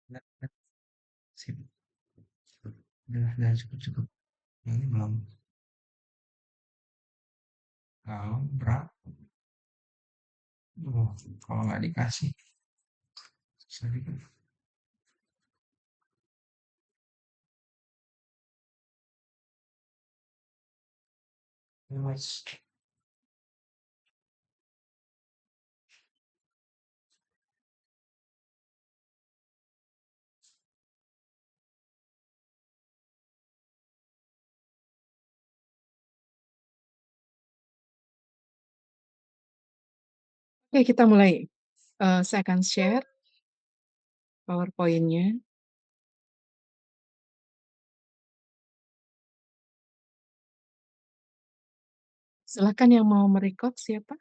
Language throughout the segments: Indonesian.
Udah, udah, sip. Udah cukup cukup. Ini belum. Kalau berapa? Oh, kalau nggak dikasih, susah juga. Ya, Mas. Oke, kita mulai. Saya akan share PowerPoint-nya. Silakan yang mau merecord siapa?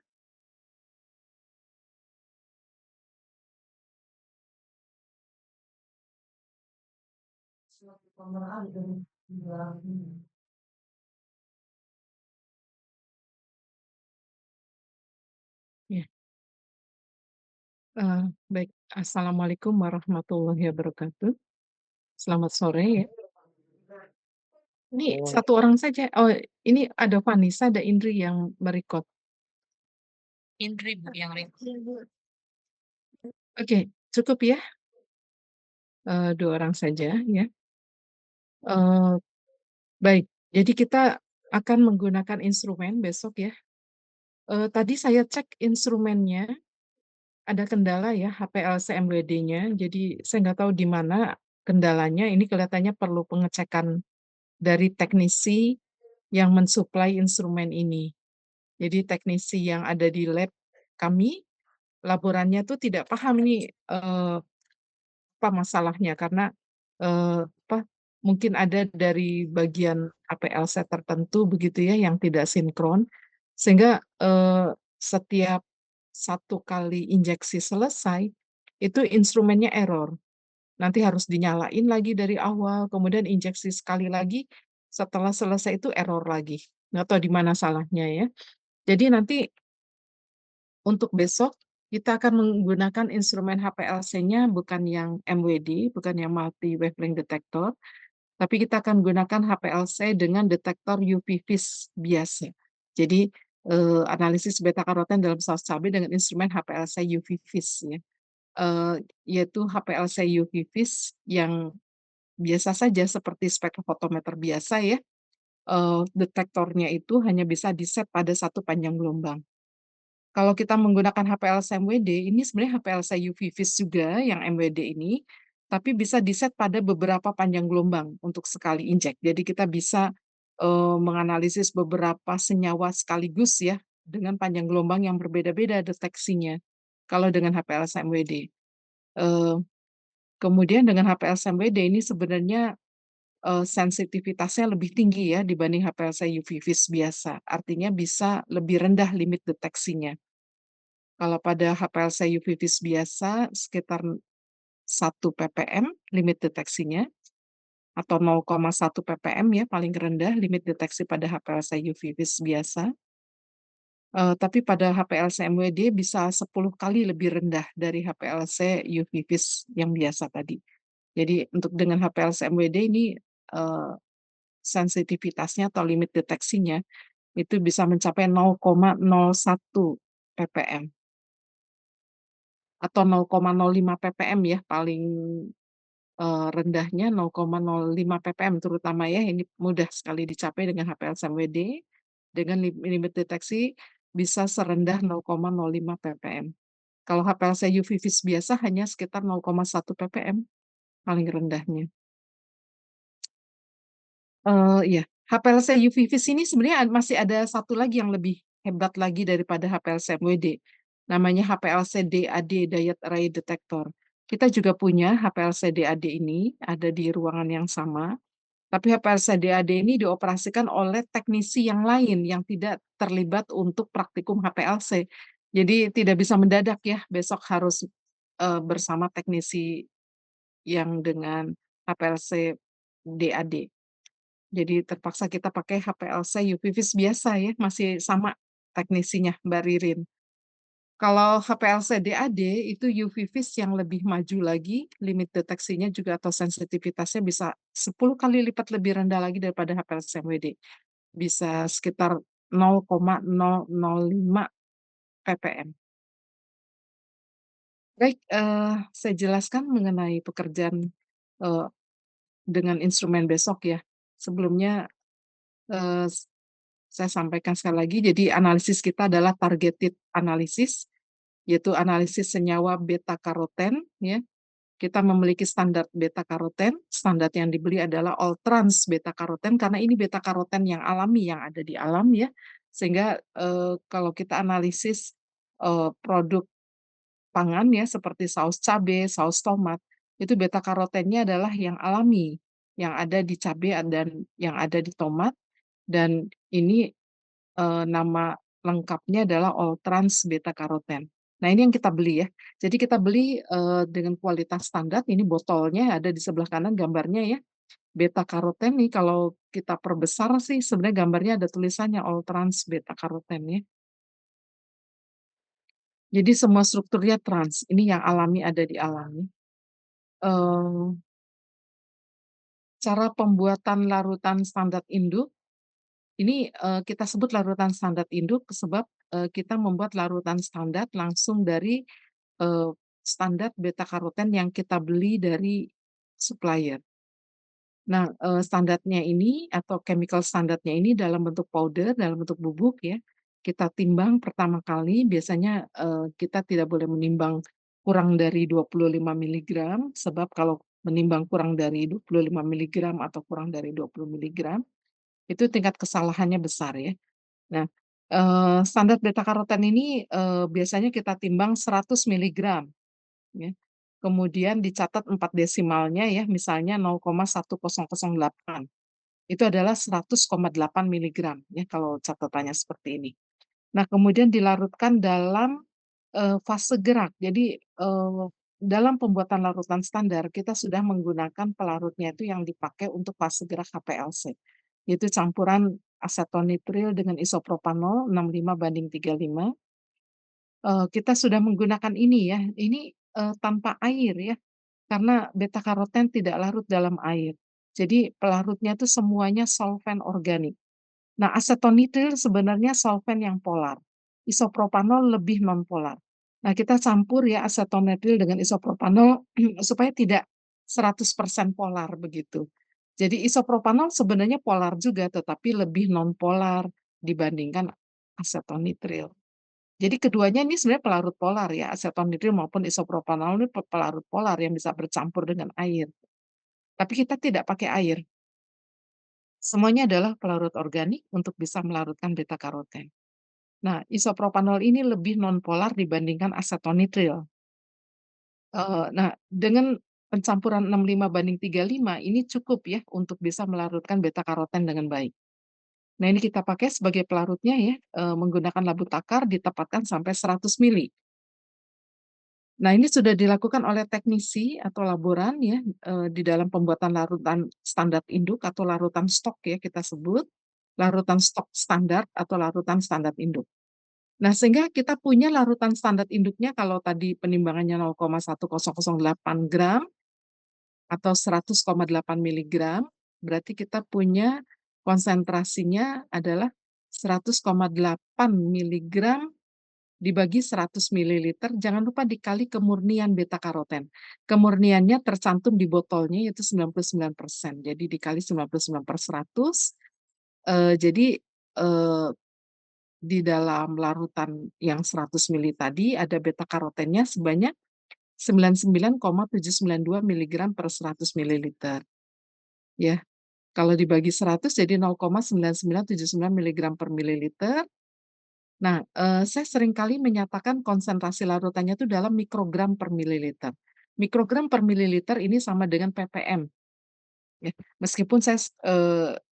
Ya, baik. Assalamualaikum warahmatullahi wabarakatuh. Selamat sore ya. Ini satu orang saja. Oh, ini ada Vanessa, ada Indri yang merecord. Indri Bu yang record. Oke, cukup ya. Dua orang saja ya. Eh, baik. Jadi kita akan menggunakan instrumen besok ya. Tadi saya cek instrumennya ada kendala ya HPLC MWD-nya. Jadi saya nggak tahu di mana kendalanya. Ini kelihatannya perlu pengecekan dari teknisi yang mensuplai instrumen ini. Jadi teknisi yang ada di lab kami, laborannya tuh tidak paham ini apa masalahnya karena apa mungkin ada dari bagian APLC tertentu begitu ya yang tidak sinkron sehingga setiap satu kali injeksi selesai itu instrumennya error. Nanti harus dinyalain lagi dari awal, kemudian injeksi sekali lagi setelah selesai itu error lagi. Nggak tahu di mana salahnya ya. Jadi nanti untuk besok kita akan menggunakan instrumen HPLC-nya bukan yang MWD, bukan yang multi wavelength detector, tapi kita akan gunakan HPLC dengan detektor UV vis biasa. Jadi analisis beta karoten dalam saus cabai dengan instrumen HPLC UV vis ya. Yaitu HPLC UV vis yang biasa saja seperti spektrofotometer biasa ya. Detektornya itu hanya bisa di-set pada satu panjang gelombang. Kalau kita menggunakan HPLC MWD, ini sebenarnya HPLC UV vis juga yang MWD ini, tapi bisa di-set pada beberapa panjang gelombang untuk sekali injek. Jadi kita bisa menganalisis beberapa senyawa sekaligus ya dengan panjang gelombang yang berbeda-beda deteksinya. Kalau dengan HPLC MWD. Eh, Kemudian dengan HPLC MWD ini sebenarnya sensitivitasnya lebih tinggi ya dibanding HPLC UV vis biasa. Artinya bisa lebih rendah limit deteksinya. Kalau pada HPLC UV vis biasa sekitar 1 ppm limit deteksinya atau 0,1 ppm ya paling rendah limit deteksi pada HPLC UV vis biasa. Tapi pada HPLC MWD bisa 10 kali lebih rendah dari HPLC UV vis yang biasa tadi. Jadi untuk dengan HPLC MWD ini eh, sensitivitasnya atau limit deteksinya itu bisa mencapai 0,01 ppm atau 0,05 ppm ya paling rendahnya 0,05 ppm terutama ya ini mudah sekali dicapai dengan HPL SMWD dengan limit deteksi bisa serendah 0,05 ppm. Kalau HPLC UV vis biasa hanya sekitar 0,1 ppm paling rendahnya. Iya, HPLC UV vis ini sebenarnya masih ada satu lagi yang lebih hebat lagi daripada HPLC MWD. Namanya HPLC DAD, Diode Array Detector. Kita juga punya HPLC DAD ini, ada di ruangan yang sama. Tapi HPLC DAD ini dioperasikan oleh teknisi yang lain yang tidak terlibat untuk praktikum HPLC. Jadi tidak bisa mendadak ya, besok harus bersama teknisi yang dengan HPLC DAD. Jadi terpaksa kita pakai HPLC UV vis biasa ya, masih sama teknisinya Mbak Ririn. Kalau HPLC-DAD itu UV vis yang lebih maju lagi, limit deteksinya juga atau sensitivitasnya bisa 10 kali lipat lebih rendah lagi daripada HPLC-MWD. Bisa sekitar 0,005 ppm. Baik, saya jelaskan mengenai pekerjaan, eee, dengan instrumen besok ya. Sebelumnya, eee, saya sampaikan sekali lagi, jadi analisis kita adalah targeted analysis, yaitu analisis senyawa beta karoten ya. Kita memiliki standar beta karoten, standar yang dibeli adalah all trans beta karoten karena ini beta karoten yang alami yang ada di alam ya. Sehingga, kalau kita analisis, produk pangan ya seperti saus cabe, saus tomat, itu beta karotennya adalah yang alami, yang ada di cabe dan yang ada di tomat dan ini, nama lengkapnya adalah all trans beta karoten. Nah ini yang kita beli ya. Jadi kita beli, dengan kualitas standar, ini botolnya ada di sebelah kanan gambarnya ya. Beta karoten nih kalau kita perbesar sih sebenarnya gambarnya ada tulisannya all trans beta karoten ya. Jadi semua strukturnya trans, ini yang alami ada di alami. Eee, Cara pembuatan larutan standar induk, ini, kita sebut larutan standar induk sebab, kita membuat larutan standar langsung dari, eee, standar beta karoten yang kita beli dari supplier. Nah, standarnya ini atau chemical standardnya ini dalam bentuk powder, dalam bentuk bubuk ya, kita timbang pertama kali biasanya, kita tidak boleh menimbang kurang dari 25 miligram, sebab kalau menimbang kurang dari 25 miligram atau kurang dari 20 miligram, itu tingkat kesalahannya besar ya. Nah, standar beta karoten ini, biasanya kita timbang 100 miligram ya, kemudian dicatat 4 desimalnya ya, misalnya 0,1008. Itu adalah 100,8 miligram ya kalau catatannya seperti ini. Nah kemudian dilarutkan dalam, fase gerak. Jadi, dalam pembuatan larutan standar kita sudah menggunakan pelarutnya itu yang dipakai untuk fase gerak HPLC, yaitu campuran asetonitril dengan isopropanol 65:35. Kita sudah menggunakan ini ya, ini, tanpa air ya, karena beta karoten tidak larut dalam air. Jadi pelarutnya itu semuanya solvent organik. Nah, asetonitril sebenarnya solvent yang polar, isopropanol lebih nonpolar. Nah, kita campur ya asetonitril dengan isopropanol supaya tidak 100% polar begitu. Jadi isopropanol sebenarnya polar juga, tetapi lebih nonpolar dibandingkan asetonitril. Jadi keduanya ini sebenarnya pelarut polar ya, asetonitril maupun isopropanol ini pelarut polar yang bisa bercampur dengan air. Tapi kita tidak pakai air. Semuanya adalah pelarut organik untuk bisa melarutkan beta karoten. Nah, isopropanol ini lebih nonpolar dibandingkan asetonitril. Nah, dengan pencampuran 65:35 ini cukup ya untuk bisa melarutkan beta karoten dengan baik. Nah, ini kita pakai sebagai pelarutnya ya, menggunakan labu takar ditempatkan sampai 100 mili. Nah, ini sudah dilakukan oleh teknisi atau laboran ya, di dalam pembuatan larutan standar induk atau larutan stok ya kita sebut, larutan stok standar atau larutan standar induk. Nah, sehingga kita punya larutan standar induknya kalau tadi penimbangannya 0,1008 gram atau 100,8 miligram, berarti kita punya konsentrasinya adalah 100,8 miligram dibagi 100 mililiter, jangan lupa dikali kemurnian beta karoten. Kemurniannya tercantum di botolnya yaitu 99%. Jadi dikali 99/100, jadi, di dalam larutan yang 100 mili tadi ada beta karotennya sebanyak 99,792 miligram per 100 mililiter, ya. Kalau dibagi 100 jadi 0,9979 miligram per mililiter. Nah, saya seringkali menyatakan konsentrasi larutannya itu dalam mikrogram per mililiter. Mikrogram per mililiter ini sama dengan ppm, ya. Meskipun saya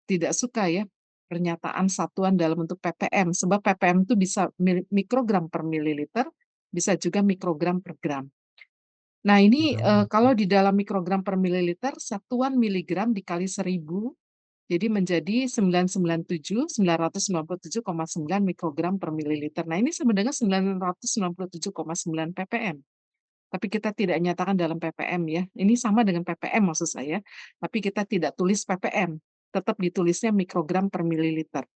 tidak suka ya pernyataan satuan dalam bentuk ppm, sebab ppm itu bisa mikrogram per mililiter, bisa juga mikrogram per gram. Nah ini, Betul betul. kalau di dalam mikrogram per mililiter, satuan miligram dikali 1000 Jadi menjadi 997,9 mikrogram per mililiter. Nah, ini sama dengan 997,9 ppm. Tapi kita tidak nyatakan dalam ppm ya. Ini sama dengan ppm maksud saya, tapi kita tidak tulis ppm, tetap ditulisnya mikrogram per mililiter.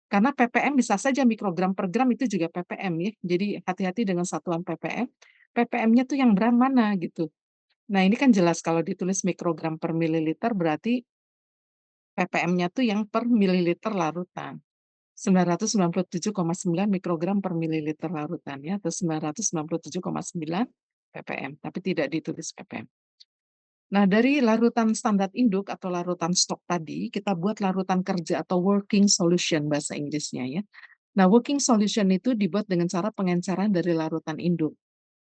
Karena ppm bisa saja mikrogram per gram itu juga ppm ya. Jadi hati-hati dengan satuan ppm. ppm-nya tuh yang brand mana gitu. Nah, ini kan jelas kalau ditulis mikrogram per mililiter berarti ppm-nya tuh yang per mililiter larutan. 997,9 mikrogram per mililiter larutan ya, atau 997,9 ppm, tapi tidak ditulis ppm. Nah, dari larutan standar induk atau larutan stok tadi, kita buat larutan kerja atau working solution bahasa Inggrisnya ya. Nah, working solution itu dibuat dengan cara pengenceran dari larutan induk.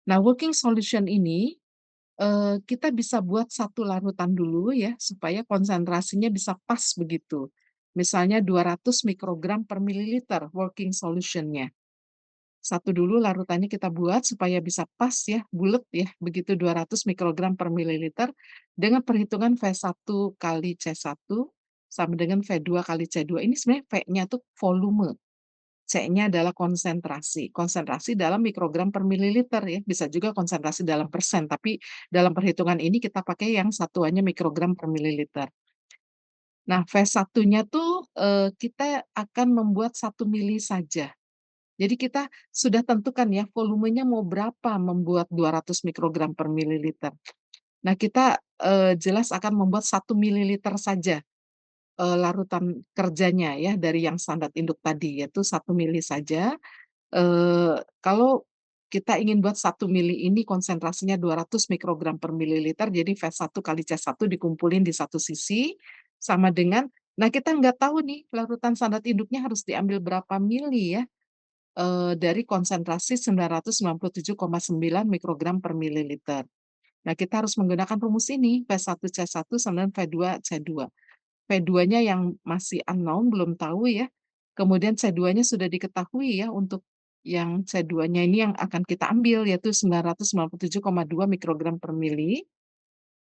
Nah, working solution ini kita bisa buat satu larutan dulu ya, supaya konsentrasinya bisa pas begitu. Misalnya 200 mikrogram per mililiter working solution-nya. Satu dulu larutannya kita buat supaya bisa pas ya, bulet ya, begitu 200 mikrogram per mililiter dengan perhitungan V1 kali C1 sama dengan V2 kali C2. Ini sebenarnya V-nya tuh volume. C-nya adalah konsentrasi. Konsentrasi dalam mikrogram per mililiter ya, bisa juga konsentrasi dalam persen, tapi dalam perhitungan ini kita pakai yang satuannya mikrogram per mililiter. Nah, V1-nya tuh, kita akan membuat 1 mili saja. Jadi kita sudah tentukan ya volumenya mau berapa membuat 200 mikrogram per mililiter. Nah, kita, jelas akan membuat 1 mililiter saja, larutan kerjanya ya dari yang standar induk tadi, yaitu 1 mili saja. Kalau kita ingin buat 1 mili ini konsentrasinya 200 mikrogram per mililiter, jadi V1 kali C1 dikumpulin di satu sisi, sama dengan nah kita nggak tahu nih larutan standar induknya harus diambil berapa mili ya, dari konsentrasi 997,9 mikrogram per mililiter. Nah, kita harus menggunakan rumus ini, V1 C1 sama dengan V2 C2. V2-nya yang masih unknown, belum tahu ya. Kemudian C2-nya sudah diketahui ya untuk yang C2-nya ini yang akan kita ambil yaitu 997,2 mikrogram per mili.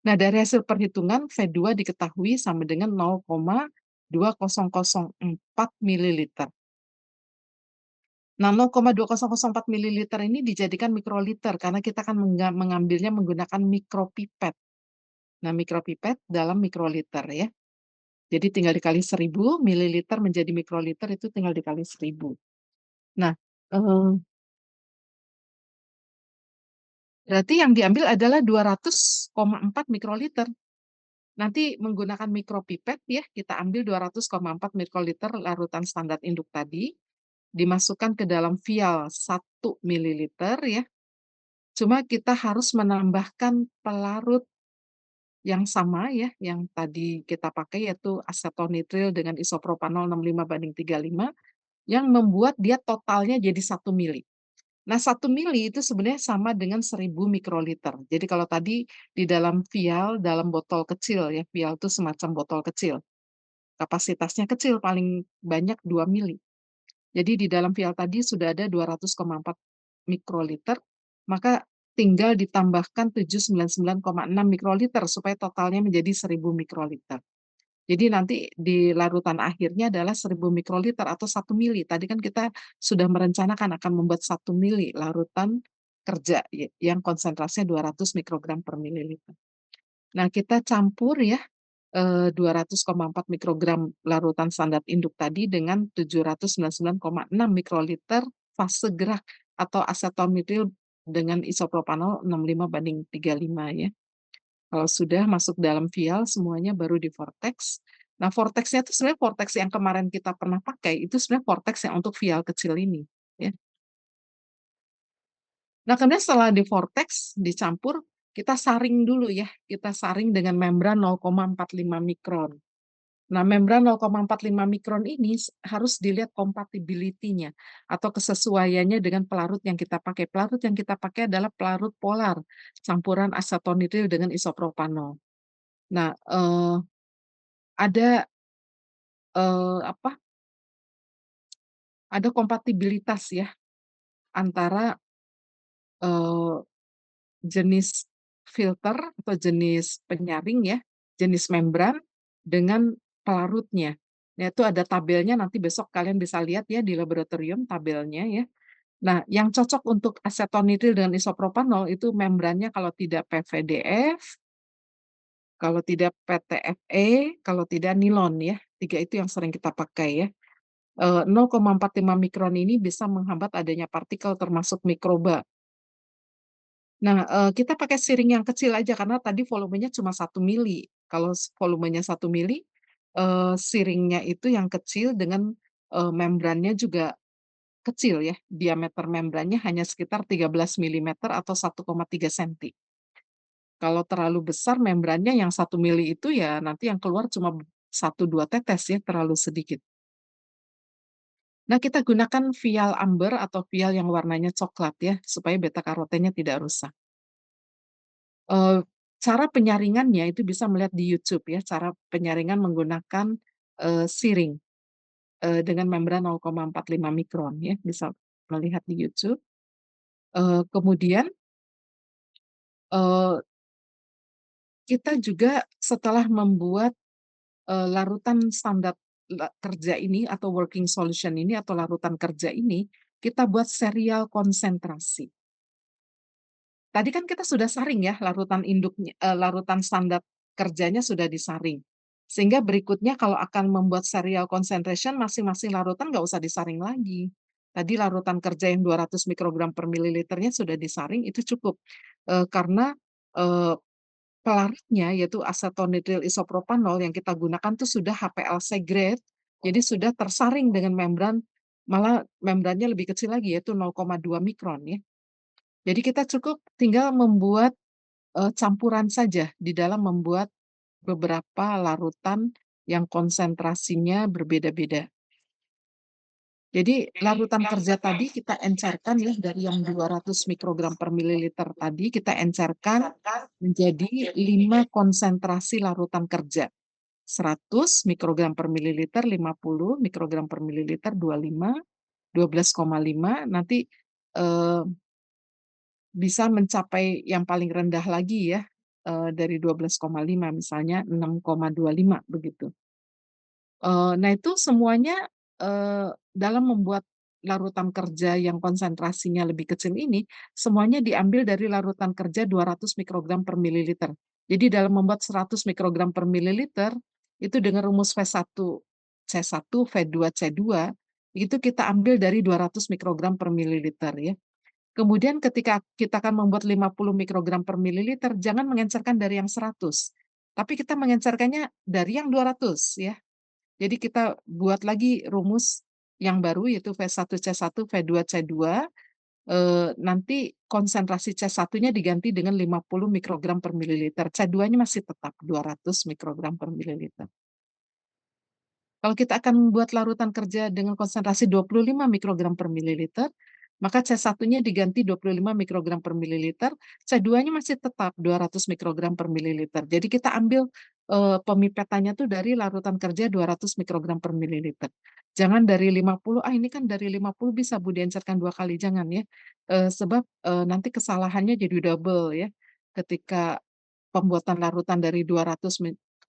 Nah, dari hasil perhitungan V2 diketahui sama dengan 0,2004 mililiter. Nah, 0,2004 mililiter ini dijadikan mikroliter karena kita akan mengambilnya menggunakan mikropipet. Nah, mikropipet dalam mikroliter ya. Jadi tinggal dikali 1000 mililiter menjadi mikroliter itu tinggal dikali 1000. Nah, eee, berarti yang diambil adalah 200,4 mikroliter. Nanti menggunakan mikropipet ya, kita ambil 200,4 mikroliter larutan standar induk tadi, dimasukkan ke dalam vial 1 mililiter ya, cuma kita harus menambahkan pelarut yang sama ya, yang tadi kita pakai yaitu asetonitril dengan isopropanol 65:35 yang membuat dia totalnya jadi 1 mili. Nah, 1 mili itu sebenarnya sama dengan 1000 mikroliter. Jadi kalau tadi di dalam vial, dalam botol kecil ya, vial itu semacam botol kecil, kapasitasnya kecil paling banyak 2 mili. Jadi di dalam vial tadi sudah ada 200,4 mikroliter, maka tinggal ditambahkan 799,6 mikroliter supaya totalnya menjadi 1000 mikroliter. Jadi nanti di larutan akhirnya adalah 1000 mikroliter atau 1 mili. Tadi kan kita sudah merencanakan akan membuat 1 mili larutan kerja yang konsentrasinya 200 mikrogram per mililiter. Nah, kita campur ya 200,4 mikrogram larutan standar induk tadi dengan 799,6 mikroliter fase gerak atau asetonitrile dengan isopropanol 65:35 ya. Kalau sudah masuk dalam vial semuanya baru di-vortex. Nah, vortex-nya itu sebenarnya vortex yang kemarin kita pernah pakai, itu sebenarnya vortex yang untuk vial kecil ini, ya. Nah, kemudian setelah di-vortex, dicampur, kita saring dulu ya, kita saring dengan membran 0,45 mikron. Nah, membran 0,45 mikron ini harus dilihat compatibility-nya atau kesesuaiannya dengan pelarut yang kita pakai. Pelarut yang kita pakai adalah pelarut polar, campuran asetonitrile dengan isopropanol. Nah, ada, apa, ada kompatibilitas ya antara, eee, jenis filter atau jenis penyaring ya, jenis membran dengan pelarutnya. Nah, itu ada tabelnya, nanti besok kalian bisa lihat ya di laboratorium tabelnya ya. Nah, yang cocok untuk asetonitrile dengan isopropanol itu membrannya kalau tidak PVDF, kalau tidak PTFE, kalau tidak nilon ya. 3 itu yang sering kita pakai ya. 0,45 mikron ini bisa menghambat adanya partikel termasuk mikroba. Nah, kita pakai siring yang kecil aja karena tadi volumenya cuma 1 mili. Kalau volumenya 1 mili, siringnya itu yang kecil dengan, membrannya juga kecil ya, diameter membrannya hanya sekitar 13 milimeter atau 1,3 senti. Kalau terlalu besar membrannya yang 1 mili itu ya nanti yang keluar cuma 1, 2 tetes ya, terlalu sedikit. Nah, kita gunakan vial amber atau vial yang warnanya coklat ya, supaya beta karotennya tidak rusak. Eee, Cara penyaringannya itu bisa melihat di YouTube ya, cara penyaringan menggunakan, siring, dengan membran 0,45 mikron ya, bisa melihat di YouTube. Kemudian, eee, kita juga setelah membuat, larutan standar kerja ini atau working solution ini atau larutan kerja ini, kita buat serial konsentrasi. Tadi kan kita sudah saring ya larutan induknya larutan standar kerjanya sudah disaring. Sehingga berikutnya kalau akan membuat serial concentration masing-masing larutan nggak usah disaring lagi. Tadi larutan kerja yang 200 mikrogram per mililiternya sudah disaring itu cukup, karena, eee, pelarutnya yaitu asetonitrile isopropanol yang kita gunakan tuh sudah HPLC grade, jadi sudah tersaring dengan membran, malah membrannya lebih kecil lagi yaitu 0,2 mikron ya. Jadi kita cukup tinggal membuat, campuran saja di dalam membuat beberapa larutan yang konsentrasinya berbeda-beda. Jadi larutan kerja tadi kita encerkan ya dari yang 200 mikrogram per mililiter tadi kita encerkan menjadi 5 konsentrasi larutan kerja. 100 mikrogram per mililiter, 50 mikrogram per mililiter, 25, 12,5 nanti, eee bisa mencapai yang paling rendah lagi ya, dari 12,5 misalnya 6,25 begitu. Nah itu semuanya, dalam membuat larutan kerja yang konsentrasinya lebih kecil ini, semuanya diambil dari larutan kerja 200 mikrogram per mililiter. Jadi dalam membuat 100 mikrogram per mililiter, itu dengan rumus V1C1, V2C2, itu kita ambil dari 200 mikrogram per mililiter ya. Kemudian ketika kita akan membuat 50 mikrogram per mililiter, jangan mengencerkan dari yang 100, tapi kita mengencerkannya dari yang 200 ya. Jadi kita buat lagi rumus yang baru yaitu V1C1, V2C2, nanti konsentrasi C1-nya diganti dengan 50 mikrogram per mililiter, C2-nya masih tetap 200 mikrogram per mililiter. Kalau kita akan membuat larutan kerja dengan konsentrasi 25 mikrogram per mililiter, maka C1-nya diganti 25 mikrogram per mililiter, C2-nya masih tetap 200 mikrogram per mililiter. Jadi kita ambil, pemipetannya tuh dari larutan kerja 200 mikrogram per mililiter. Jangan dari 50, "Ah, ini kan dari 50 bisa Bu diencerkan 2 kali," jangan ya. Sebab, nanti kesalahannya jadi double ya. Ketika pembuatan larutan dari 200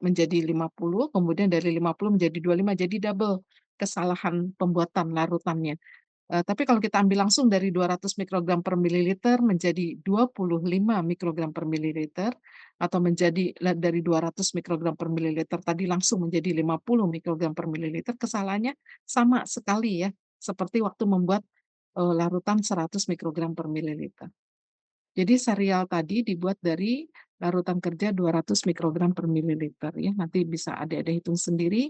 menjadi 50, kemudian dari 50 menjadi 25, jadi double kesalahan pembuatan larutannya. Tapi kalau kita ambil langsung dari 200 mikrogram per mililiter menjadi 25 mikrogram per mililiter, atau menjadi dari 200 mikrogram per mililiter tadi langsung menjadi 50 mikrogram per mililiter, kesalahannya sama sekali ya, seperti waktu membuat, larutan 100 mikrogram per mililiter. Jadi serial tadi dibuat dari larutan kerja 200 mikrogram per mililiter ya, nanti bisa adik-adik hitung sendiri,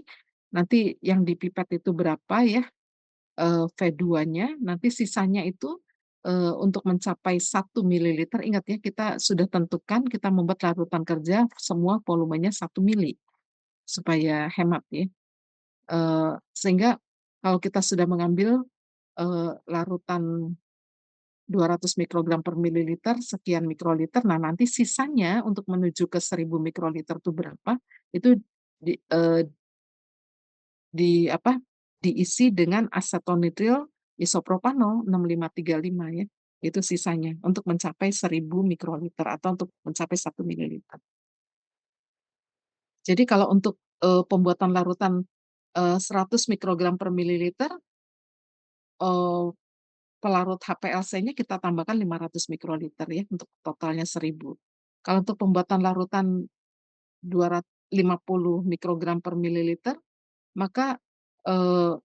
nanti yang dipipet itu berapa ya, V2-nya, nanti sisanya itu, untuk mencapai 1 mililiter, ingat ya kita sudah tentukan kita membuat larutan kerja semua volumenya 1 mili, supaya hemat ya, sehingga kalau kita sudah mengambil, larutan 200 mikrogram per mililiter, sekian mikroliter. Nah, nanti sisanya untuk menuju ke 1000 mikroliter itu berapa, itu di di apa, diisi dengan asetonitrile isopropanol 6535 ya, itu sisanya untuk mencapai 1000 mikroliter atau untuk mencapai 1 mililiter. Jadi kalau untuk pembuatan larutan, 100 mikrogram per mililiter, eee, pelarut HPLC-nya kita tambahkan 500 mikroliter ya, untuk totalnya 1.000. Kalau untuk pembuatan larutan 250 mikrogram per mililiter, maka, eee,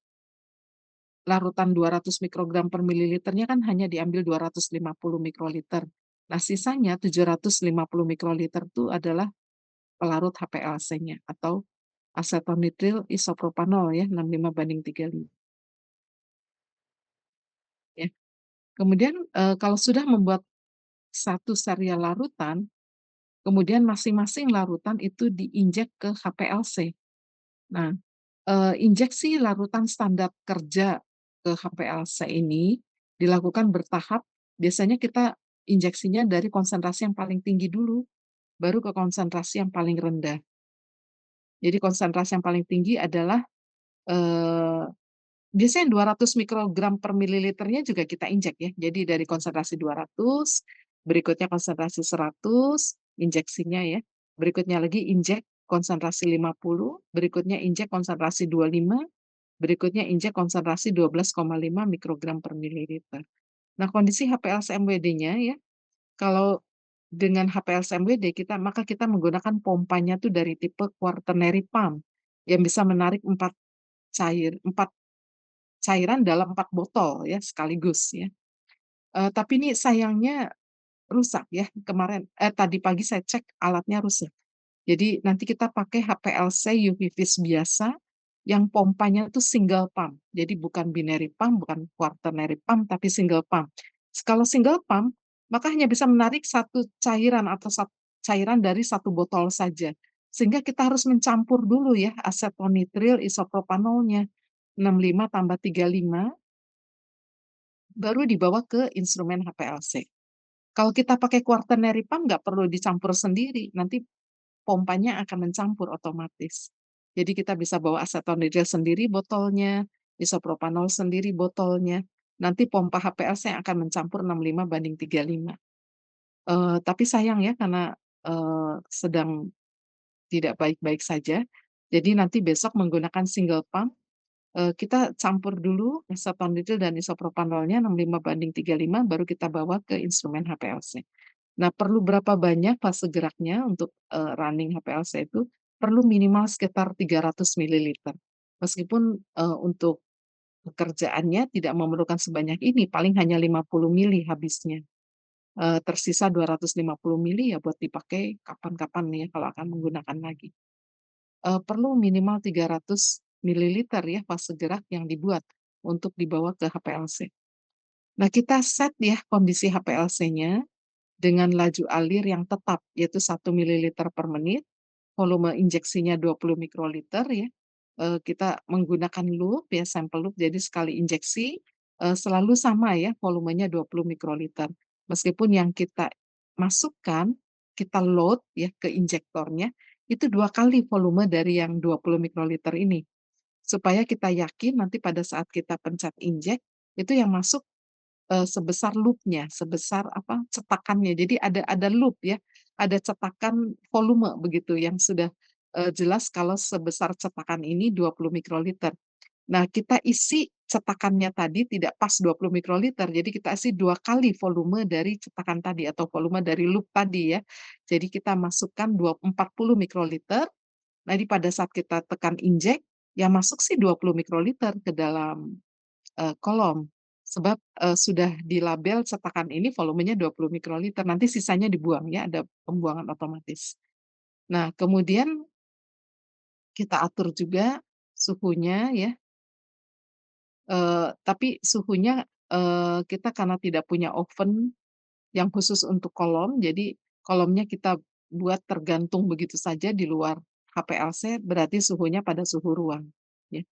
larutan 200 mikrogram per mililiternya kan hanya diambil 250 mikroliter. Nah, sisanya 750 mikroliter itu adalah pelarut HPLC-nya atau asetonitrile isopropanol ya, 65:35 ya. Kemudian, kalau sudah membuat satu serial larutan, kemudian masing-masing larutan itu diinjek ke HPLC. Nah, injeksi larutan standar kerja ke HPLC ini dilakukan bertahap, biasanya kita injeksinya dari konsentrasi yang paling tinggi dulu, baru ke konsentrasi yang paling rendah. Jadi konsentrasi yang paling tinggi adalah, eee, biasanya 200 mikrogram per mililiternya juga kita injek ya. Jadi dari konsentrasi 200, berikutnya konsentrasi 100, injeksinya ya, berikutnya lagi injek konsentrasi 50, berikutnya injek konsentrasi 25, berikutnya injek konsentrasi 12,5 mikrogram per mililiter. Nah, kondisi HPLC-MWD-nya ya, kalau dengan HPLC-MWD maka kita menggunakan pompanya tuh dari tipe quaternary pump yang bisa menarik 4 cairan dalam 4 botol ya sekaligus ya. Tapi ini sayangnya rusak ya, tadi pagi saya cek alatnya rusak. Jadi nanti kita pakai HPLC UV Vis biasa yang pompanya itu single pump. Jadi bukan binary pump, bukan quaternary pump, tapi single pump. Kalau single pump, maka hanya bisa menarik satu cairan atau cairan dari satu botol saja. Sehingga kita harus mencampur dulu ya asetonitrile isopropanolnya, 65 tambah 35, baru dibawa ke instrumen HPLC. Kalau kita pakai quaternary pump nggak perlu dicampur sendiri, nanti pompanya akan mencampur otomatis. Jadi kita bisa bawa asetonitrile sendiri botolnya, isopropanol sendiri botolnya, nanti pompa HPLC yang akan mencampur 65:35. Tapi sayang ya karena, sedang tidak baik-baik saja, jadi nanti besok menggunakan single pump, kita campur dulu asetonitrile dan isopropanolnya 65:35 baru kita bawa ke instrumen HPLC. Nah, perlu berapa banyak fase geraknya untuk, running HPLC itu, perlu minimal sekitar 300 mililiter. Meskipun, untuk pekerjaannya tidak memerlukan sebanyak ini, paling hanya 50 mili habisnya. Tersisa 250 mili ya buat dipakai kapan-kapan ya kalau akan menggunakan lagi. Perlu minimal 300 mililiter ya fase gerak yang dibuat untuk dibawa ke HPLC. Nah, kita set ya kondisi HPLC-nya dengan laju alir yang tetap, yaitu 1 mililiter per menit, volume injeksinya 20 mikroliter ya, kita menggunakan loop ya, sampel loop, jadi sekali injeksi, selalu sama ya, volumenya 20 mikroliter. Meskipun yang kita masukkan, kita load ya ke injektornya, itu 2 kali volume dari yang 20 mikroliter ini. Supaya kita yakin nanti pada saat kita pencet injek, itu yang masuk sebesar loop-nya, sebesar apa, cetakannya. Jadi ada loop ya, ada cetakan volume begitu yang sudah, jelas kalau sebesar cetakan ini 20 mikroliter. Nah, kita isi cetakannya tadi tidak pas 20 mikroliter, jadi kita isi 2 kali volume dari cetakan tadi atau volume dari loop tadi ya. Jadi kita masukkan 40 mikroliter, nanti pada saat kita tekan injek, yang masuk sih 20 mikroliter ke dalam kolom. Sebab, sudah dilabel cetakan ini volumenya 20 mikroliter, nanti sisanya dibuang ya, ada pembuangan otomatis. Nah, kemudian kita atur juga suhunya ya, tapi suhunya, kita karena tidak punya oven yang khusus untuk kolom, jadi kolomnya kita buat tergantung begitu saja di luar HPLC, berarti suhunya pada suhu ruang, ya.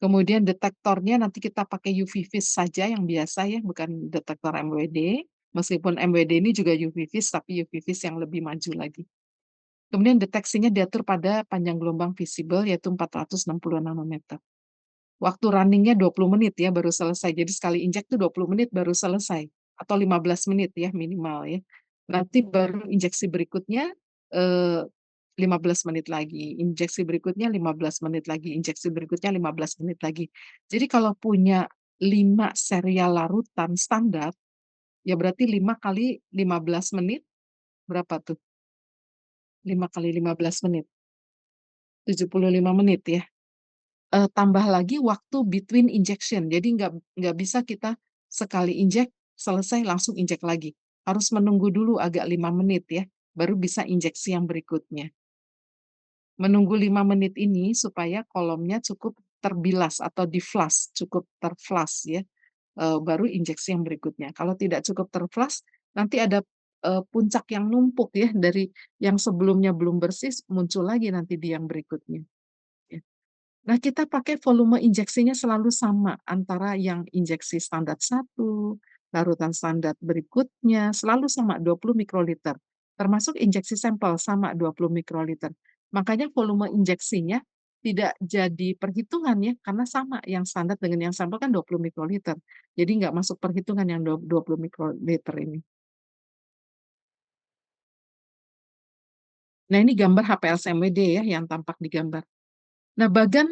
Kemudian detektornya nanti kita pakai UV Vis saja yang biasa ya, bukan detektor MWD, meskipun MWD ini juga UV Vis, tapi UV Vis yang lebih maju lagi. Kemudian deteksinya diatur pada panjang gelombang visible yaitu 460 nanometer. Waktu running-nya 20 menit ya baru selesai, jadi sekali injek tuh 20 menit baru selesai, atau 15 menit ya minimal ya. Nanti baru injeksi berikutnya, eee 15 menit lagi, injeksi berikutnya 15 menit lagi, injeksi berikutnya 15 menit lagi. Jadi kalau punya 5 serial larutan standar, ya berarti 5 kali 15 menit, berapa tuh? 5 kali 15 menit, 75 menit ya. Tambah lagi waktu between injection, jadi nggak bisa kita sekali injek, selesai langsung injek lagi. Harus menunggu dulu agak 5 menit ya, baru bisa injeksi yang berikutnya. Menunggu 5 menit ini supaya kolomnya cukup terbilas atau di-flush, cukup ter-flush ya, baru injeksi yang berikutnya. Kalau tidak cukup ter-flush, nanti ada, puncak yang numpuk ya dari yang sebelumnya belum bersih, muncul lagi nanti di yang berikutnya, ya. Nah, kita pakai volume injeksinya selalu sama antara yang injeksi standar satu, larutan standar berikutnya, selalu sama 20 mikroliter. Termasuk injeksi sampel sama 20 mikroliter. Makanya volume injeksinya tidak jadi perhitungan ya, karena sama yang standar dengan yang sampel kan 20 mikroliter. Jadi nggak masuk perhitungan yang 20 mikroliter ini. Nah, ini gambar HPLC-MWD ya yang tampak di gambar. Nah, bagan,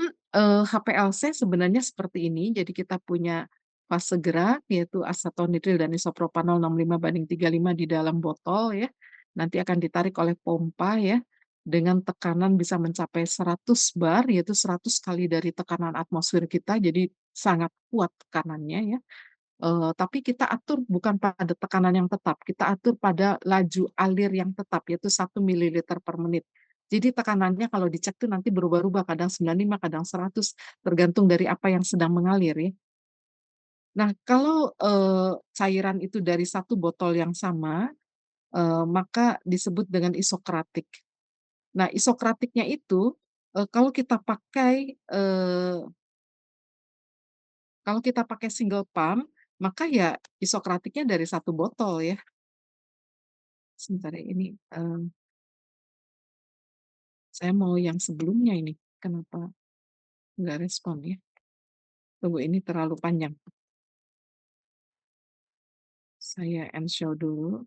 HPLC sebenarnya seperti ini. Jadi kita punya fase gerak yaitu asatonitril dan isopropanol 65/35 di dalam botol ya. Nanti akan ditarik oleh pompa ya, dengan tekanan bisa mencapai 100 bar, yaitu 100 kali dari tekanan atmosfer kita, jadi sangat kuat tekanannya ya. Tapi kita atur bukan pada tekanan yang tetap, kita atur pada laju alir yang tetap, yaitu 1 mililiter per menit. Jadi tekanannya kalau dicek tuh nanti berubah-ubah, kadang 95, kadang 100, tergantung dari apa yang sedang mengalir ya. Nah kalau, cairan itu dari satu botol yang sama, maka disebut dengan isokratik. Nah isokratiknya itu, kalau kita pakai, single pump, maka ya isokratiknya dari satu botol ya. Sebentar ya ini, saya mau yang sebelumnya ini, kenapa nggak respon ya? Tunggu ini terlalu panjang, saya end show dulu,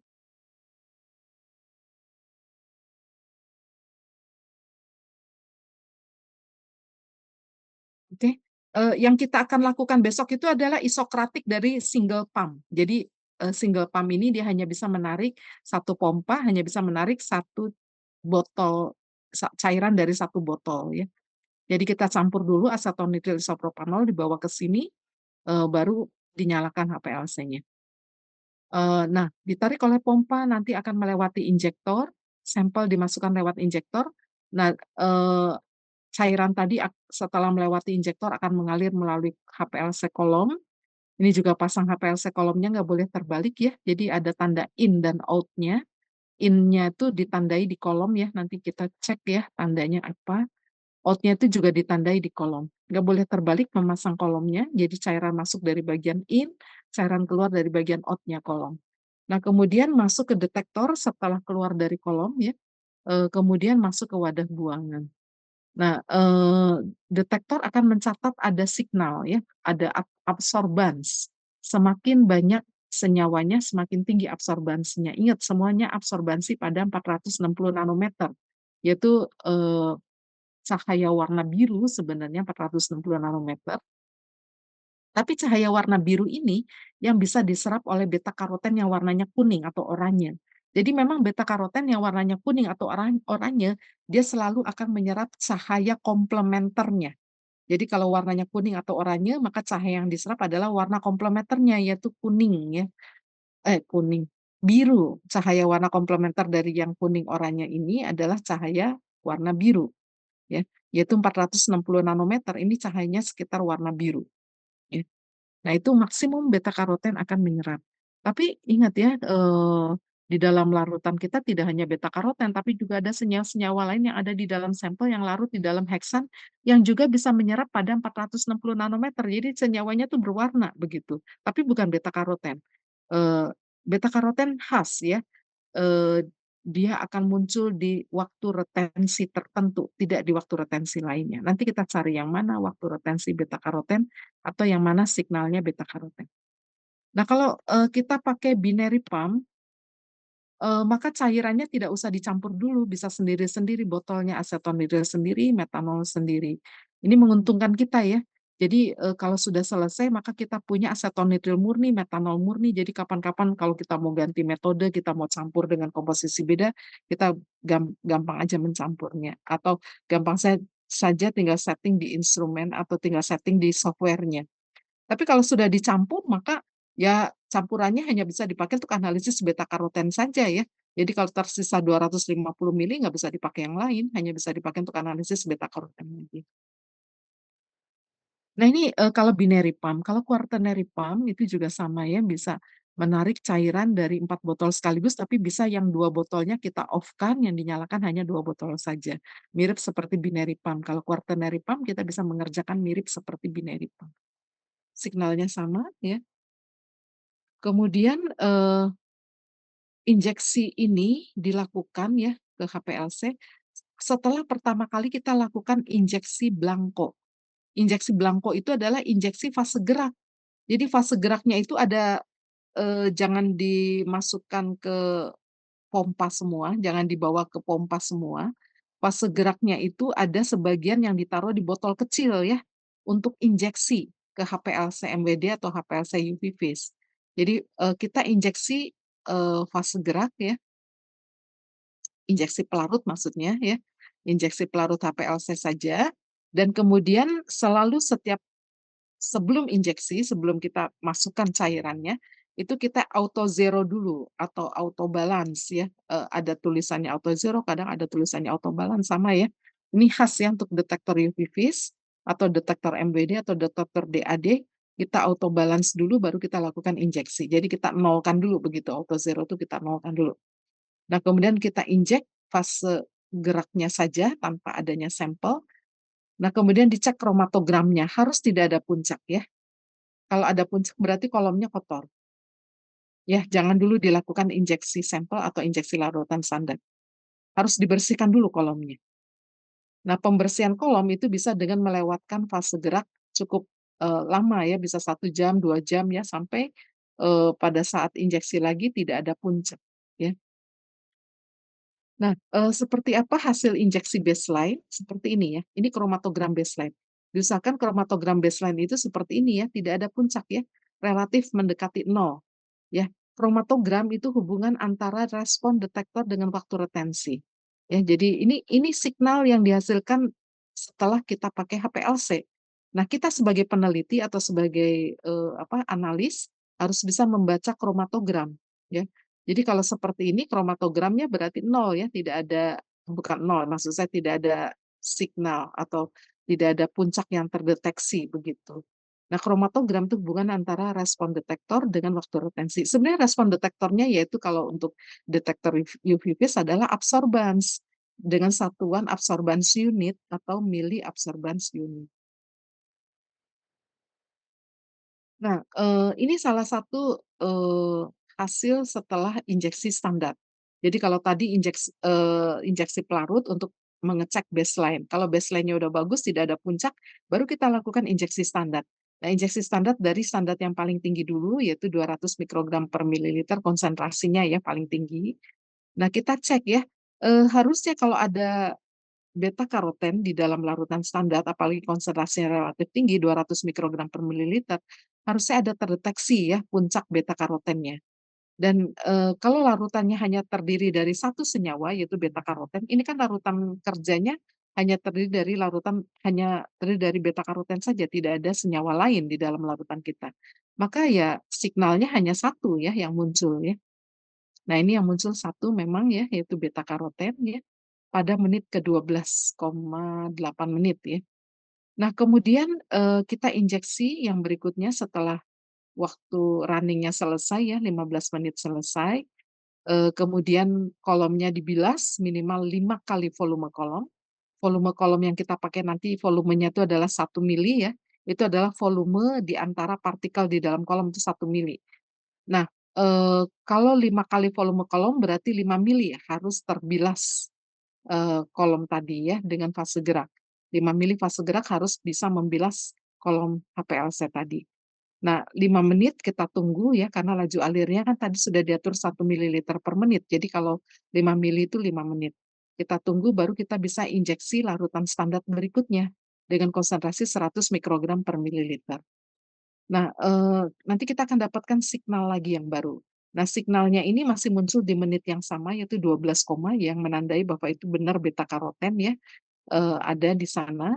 oke. Yang kita akan lakukan besok itu adalah isokratik dari single pump. Jadi, single pump ini dia hanya bisa menarik satu pompa, hanya bisa menarik satu botol cairan dari satu botol ya. Jadi kita campur dulu asatonitril isopropanol dibawa ke sini, baru dinyalakan HPLC-nya. Nah, ditarik oleh pompa nanti akan melewati injektor, sampel dimasukkan lewat injektor. Nah, cairan tadi setelah melewati injektor akan mengalir melalui HPLC kolom. Ini juga pasang HPLC kolomnya nggak boleh terbalik ya, jadi ada tanda in dan out-nya. In-nya itu ditandai di kolom ya, nanti kita cek ya tandanya apa. Out-nya itu juga ditandai di kolom. Nggak boleh terbalik memasang kolomnya, jadi cairan masuk dari bagian in, cairan keluar dari bagian out-nya kolom. Nah, kemudian masuk ke detektor setelah keluar dari kolom ya, kemudian masuk ke wadah buangan. Nah, detektor akan mencatat ada signal ya, ada absorbans. Semakin banyak senyawanya, semakin tinggi absorbansinya. Ingat semuanya absorbansi pada 460 nanometer, yaitu, cahaya warna biru sebenarnya 460 nanometer, tapi cahaya warna biru ini yang bisa diserap oleh beta karoten yang warnanya kuning atau oranye. Jadi memang beta karoten yang warnanya kuning atau oranye, dia selalu akan menyerap cahaya komplementernya. Jadi kalau warnanya kuning atau oranye, maka cahaya yang diserap adalah warna komplementernya, yaitu kuning ya, kuning, biru. Cahaya warna komplementer dari yang kuning oranye ini adalah cahaya warna biru ya, yaitu 460 nanometer, ini cahayanya sekitar warna biru ya. Nah, itu maksimum beta karoten akan menyerap. Tapi ingat ya, di dalam larutan kita tidak hanya beta karoten, tapi juga ada senyawa-senyawa lain yang ada di dalam sampel yang larut di dalam heksan, yang juga bisa menyerap pada 460 nanometer. Jadi senyawanya tuh berwarna begitu, tapi bukan beta karoten. Eee, Beta karoten khas ya, eee, dia akan muncul di waktu retensi tertentu, tidak di waktu retensi lainnya. Nanti kita cari yang mana waktu retensi beta karoten atau yang mana signalnya beta karoten. Nah kalau, kita pakai binary pump, maka cairannya tidak usah dicampur dulu, bisa sendiri-sendiri botolnya, asetonitrile sendiri, metanol sendiri. Ini menguntungkan kita ya. Jadi, kalau sudah selesai maka kita punya asetonitrile murni, metanol murni, jadi kapan-kapan kalau kita mau ganti metode, kita mau campur dengan komposisi beda, kita gampang aja mencampurnya, atau gampang saja tinggal setting di instrumen atau tinggal setting di software-nya. Tapi kalau sudah dicampur maka, ya campurannya hanya bisa dipakai untuk analisis beta karoten saja ya. Jadi kalau tersisa 250 mili nggak bisa dipakai yang lain, hanya bisa dipakai untuk analisis beta karoten aja. Nah ini, kalau binary pump, kalau quaternary pump itu juga sama ya, bisa menarik cairan dari 4 botol sekaligus, tapi bisa yang 2 botolnya kita off-kan, yang dinyalakan hanya 2 botol saja. Mirip seperti binary pump, kalau quaternary pump kita bisa mengerjakan mirip seperti binary pump. Signalnya sama ya. Kemudian, injeksi ini dilakukan ya ke HPLC setelah pertama kali kita lakukan injeksi blanko. Injeksi blanko itu adalah injeksi fase gerak. Jadi fase geraknya itu ada, jangan dimasukkan ke pompa semua, jangan dibawa ke pompa semua. Fase geraknya itu ada sebagian yang ditaruh di botol kecil ya, untuk injeksi ke HPLC MWD atau HPLC UV phase. Jadi, kita injeksi, fase gerak ya, injeksi pelarut maksudnya ya, injeksi pelarut HPLC saja, dan kemudian selalu sebelum injeksi, sebelum kita masukkan cairannya, itu kita auto zero dulu atau auto balance ya, ada tulisannya auto zero, kadang ada tulisannya auto balance, sama ya. Ini khas ya untuk detektor UV vis atau detektor MWD atau detektor DAD, kita auto balance dulu baru kita lakukan injeksi. Jadi kita nolkan dulu begitu, auto zero itu kita nolkan dulu. Nah kemudian kita injek fase geraknya saja tanpa adanya sampel. Nah kemudian dicek kromatogramnya, harus tidak ada puncak ya. Kalau ada puncak berarti kolomnya kotor. Ya, jangan dulu dilakukan injeksi sampel atau injeksi larutan standar. Harus dibersihkan dulu kolomnya. Nah, pembersihan kolom itu bisa dengan melewatkan fase gerak cukup, lama ya, bisa 1 jam, 2 jam ya, sampai, pada saat injeksi lagi tidak ada puncak, ya. Nah, seperti apa hasil injeksi baseline? Seperti ini ya, ini kromatogram baseline. Diusahakan kromatogram baseline itu seperti ini ya, tidak ada puncak ya, relatif mendekati nol, ya. Kromatogram itu hubungan antara respon detektor dengan waktu retensi. Ya, jadi ini signal yang dihasilkan setelah kita pakai HPLC. Nah, kita sebagai peneliti atau sebagai, analis harus bisa membaca kromatogram, ya. Jadi kalau seperti ini kromatogramnya berarti nol ya, tidak ada, bukan nol, maksud saya tidak ada signal atau tidak ada puncak yang terdeteksi begitu. Nah, kromatogram itu hubungan antara respon detektor dengan waktu retensi. Sebenarnya respon detektornya yaitu kalau untuk detektor UV-Vis adalah absorbans dengan satuan absorbance unit atau milliabsorbance unit. Nah, ini salah satu, hasil setelah injeksi standar. Jadi kalau tadi injeksi pelarut untuk mengecek baseline. Kalau baseline-nya udah bagus, tidak ada puncak, baru kita lakukan injeksi standar. Nah, injeksi standar dari standar yang paling tinggi dulu, yaitu 200 mikrogram per mililiter konsentrasinya ya, paling tinggi. Nah, kita cek ya, harusnya kalau ada beta karoten di dalam larutan standar, apalagi konsentrasinya relatif tinggi, 200 mikrogram per mililiter, harusnya ada terdeteksi ya puncak beta karotennya. Dan, kalau larutannya hanya terdiri dari satu senyawa yaitu beta karoten, ini kan larutan kerjanya hanya terdiri dari beta karoten saja, tidak ada senyawa lain di dalam larutan kita. Maka ya signalnya hanya satu ya yang muncul ya. Nah ini yang muncul satu memang ya, yaitu beta karoten ya, pada menit ke-12,8 menit ya. Nah kemudian, kita injeksi yang berikutnya setelah waktu running-nya selesai ya, 15 menit selesai, kemudian kolomnya dibilas minimal 5 kali volume kolom. Volume kolom yang kita pakai nanti volumenya itu adalah 1 mili ya, itu adalah volume di antara partikel di dalam kolom itu 1 mili. Nah, kalau 5 kali volume kolom berarti 5 mili ya, harus terbilas, kolom tadi ya dengan fase gerak. 5 mili fase gerak harus bisa membilas kolom HPLC tadi. Nah, 5 menit kita tunggu ya, karena laju alirnya kan tadi sudah diatur 1 mililiter per menit. Jadi kalau 5 mili itu 5 menit. Kita tunggu baru kita bisa injeksi larutan standar berikutnya dengan konsentrasi 100 mikrogram per mililiter. Nah, nanti kita akan dapatkan signal lagi yang baru. Nah, signalnya ini masih muncul di menit yang sama yaitu 12 koma yang menandai bahwa itu benar beta karoten ya, ada di sana.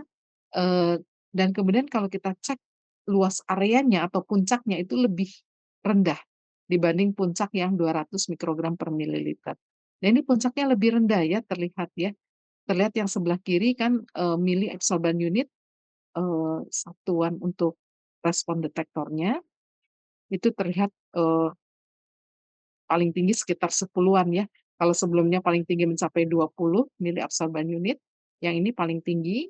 Dan kemudian kalau kita cek luas areanya atau puncaknya itu lebih rendah dibanding puncak yang 200 mikrogram per mililiter. Nah, ini puncaknya lebih rendah ya, terlihat ya. Terlihat yang sebelah kiri kan, mili absorban unit, satuan untuk respon detektornya, itu terlihat, paling tinggi sekitar 10-an ya. Kalau sebelumnya paling tinggi mencapai 20 mili absorban unit, yang ini paling tinggi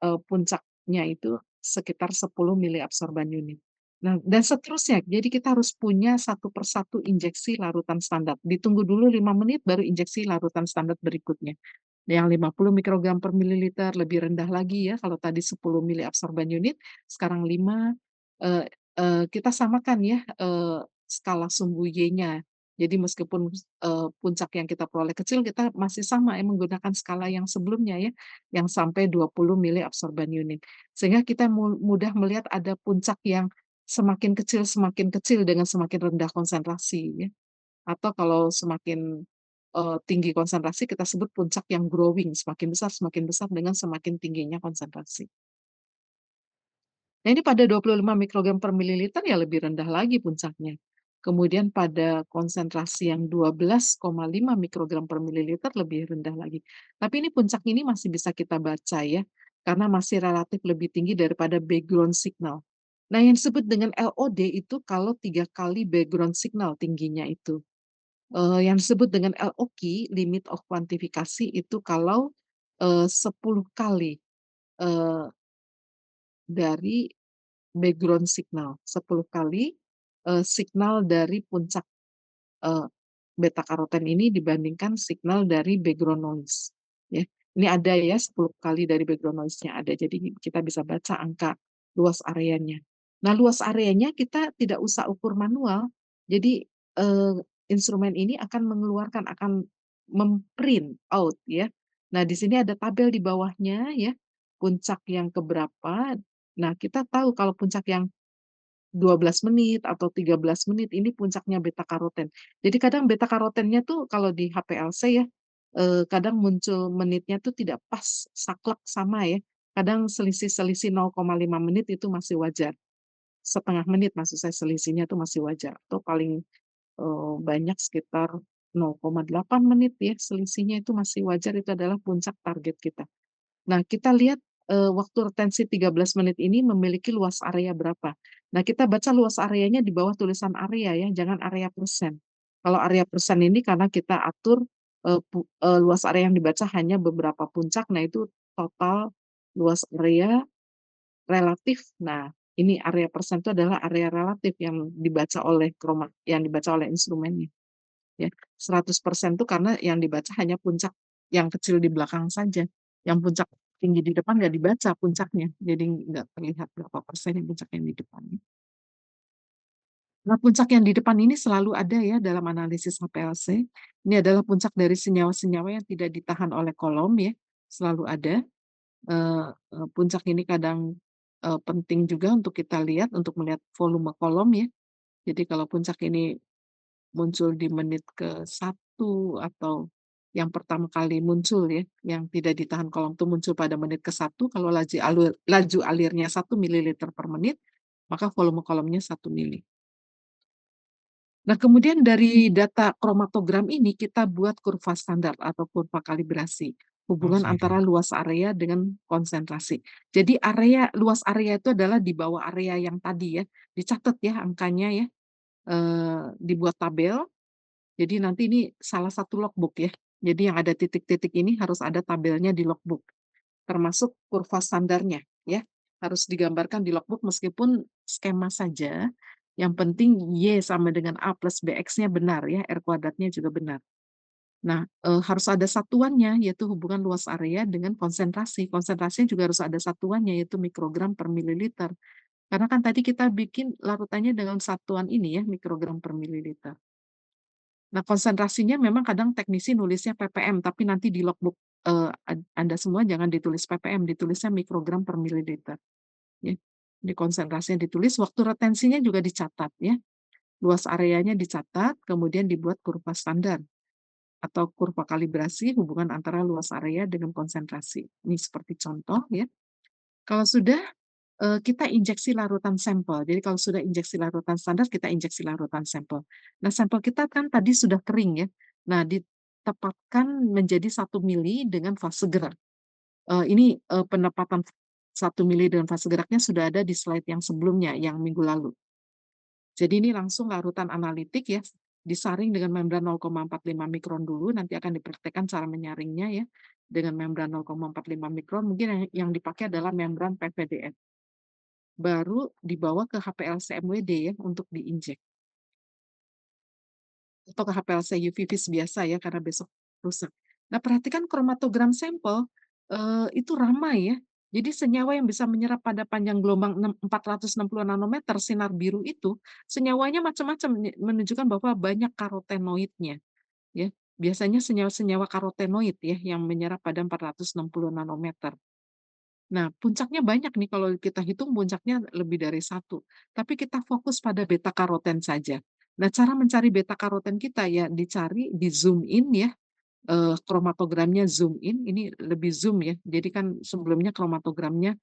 puncaknya itu sekitar 10 miliabsorban unit. Nah, dan seterusnya. Jadi kita harus punya satu persatu injeksi larutan standar. Ditunggu dulu 5 menit baru injeksi larutan standar berikutnya. Yang 50 mikrogram per mililiter, lebih rendah lagi ya, kalau tadi 10 miliabsorban unit, sekarang 5, eee kita samakan ya, skala sumbu Y-nya. Jadi meskipun, puncak yang kita peroleh kecil, kita masih sama ya menggunakan skala yang sebelumnya ya, yang sampai 20 miliabsorban unit. Sehingga kita mudah melihat ada puncak yang semakin kecil dengan semakin rendah konsentrasi ya. Atau kalau semakin, tinggi konsentrasi kita sebut puncak yang growing, semakin besar dengan semakin tingginya konsentrasi. Nah, ini pada 25 mikrogram per mililiter ya lebih rendah lagi puncaknya. Kemudian pada konsentrasi yang 12,5 mikrogram per mililiter lebih rendah lagi. Tapi ini puncak ini masih bisa kita baca ya, karena masih relatif lebih tinggi daripada background signal. Nah, yang disebut dengan LOD itu kalau 3 kali background signal tingginya itu. Yang disebut dengan LOQ, limit of kuantifikasi, itu kalau, 10 kali, eee, dari background signal, 10 kali, signal dari puncak, eee, beta karoten ini dibandingkan signal dari background noise, ya. Ini ada ya 10 kali dari background noise-nya ada, jadi kita bisa baca angka luas areanya. Nah, luas areanya kita tidak usah ukur manual, jadi, eee, instrumen ini akan mengeluarkan, akan mem-print out ya. Nah, di sini ada tabel di bawahnya ya, puncak yang keberapa. Nah, kita tahu kalau puncak yang 12 menit atau 13 menit ini puncaknya beta karoten. Jadi kadang beta karotennya tuh kalau di HPLC ya, kadang muncul menitnya tuh tidak pas, saklek sama ya. Kadang selisih-selisih 0,5 menit itu masih wajar. Setengah menit maksud saya selisihnya itu masih wajar atau paling, banyak sekitar 0,8 menit ya selisihnya itu masih wajar, itu adalah puncak target kita. Nah, kita lihat, waktu retensi 13 menit ini memiliki luas area berapa. Nah, kita baca luas areanya di bawah tulisan area ya, jangan area persen. Kalau area persen ini karena kita atur, luas area yang dibaca hanya beberapa puncak, nah itu total luas area relatif. Nah, ini area persen itu adalah area relatif yang dibaca oleh instrumennya, ya. 100% itu karena yang dibaca hanya puncak yang kecil di belakang saja, yang puncak tinggi di depan nggak dibaca puncaknya, jadi nggak terlihat berapa persen yang puncak yang di depan. Nah, puncak yang di depan ini selalu ada ya dalam analisis HPLC. Ini adalah puncak dari senyawa-senyawa yang tidak ditahan oleh kolom ya, selalu ada. Eee eee, puncak ini kadang, penting juga untuk kita lihat, untuk melihat volume kolom ya. Jadi kalau puncak ini muncul di menit ke-1 atau yang pertama kali muncul ya, yang tidak ditahan kolom itu muncul pada menit ke-1, kalau laju alirnya 1 mililiter per menit, maka volume kolomnya 1 mili. Nah, kemudian dari data kromatogram ini kita buat kurva standar atau kurva kalibrasi, hubungan Oke. antara luas area dengan konsentrasi. Jadi luas area itu adalah di bawah area yang tadi ya, dicatat ya angkanya ya, dibuat tabel. Jadi nanti ini salah satu logbook ya. Jadi yang ada titik-titik ini harus ada tabelnya di logbook, termasuk kurva standarnya ya. Harus digambarkan di logbook meskipun skema saja, yang penting Y sama dengan A plus BX-nya benar ya, R kuadratnya juga benar. Nah, harus ada satuannya yaitu hubungan luas area dengan konsentrasi. Konsentrasinya juga harus ada satuannya yaitu mikrogram per mililiter. Karena kan tadi kita bikin larutannya dengan satuan ini ya, mikrogram per mililiter. Nah, konsentrasinya memang kadang teknisi nulisnya ppm, tapi nanti di logbook, Anda semua jangan ditulis ppm, ditulisnya mikrogram per mililiter, ya. Di konsentrasinya ditulis, waktu retensinya juga dicatat ya, luas areanya dicatat, kemudian dibuat kurva standar atau kurva kalibrasi hubungan antara luas area dengan konsentrasi. Ini seperti contoh ya. Kalau sudah, kita injeksi larutan sampel. Jadi kalau sudah injeksi larutan standar, kita injeksi larutan sampel. Nah, sampel kita kan tadi sudah kering ya. Nah, ditempatkan menjadi 1 mili dengan fase gerak. Ini, penempatan 1 mili dengan fase geraknya sudah ada di slide yang sebelumnya, yang minggu lalu. Jadi ini langsung larutan analitik ya, disaring dengan membran 0,45 mikron dulu, nanti akan dipraktekkan cara menyaringnya ya, dengan membran 0,45 mikron, mungkin yang dipakai adalah membran PVDF. Baru dibawa ke HPLC MWD ya, untuk diinjek. Atau ke HPLC UV vis biasa ya, karena besok rusak. Nah, perhatikan kromatogram sampel, itu ramai ya. Jadi senyawa yang bisa menyerap pada panjang gelombang 460 nanometer sinar biru itu, senyawanya macam-macam, menunjukkan bahwa banyak karotenoidnya, ya. Biasanya senyawa-senyawa karotenoid ya, yang menyerap pada 460 nanometer. Nah, puncaknya banyak nih kalau kita hitung puncaknya lebih dari satu, tapi kita fokus pada beta karoten saja. Nah, cara mencari beta karoten kita ya dicari, di zoom in ya, kromatogramnya zoom in, ini lebih zoom ya. Jadi kan sebelumnya kromatogramnya,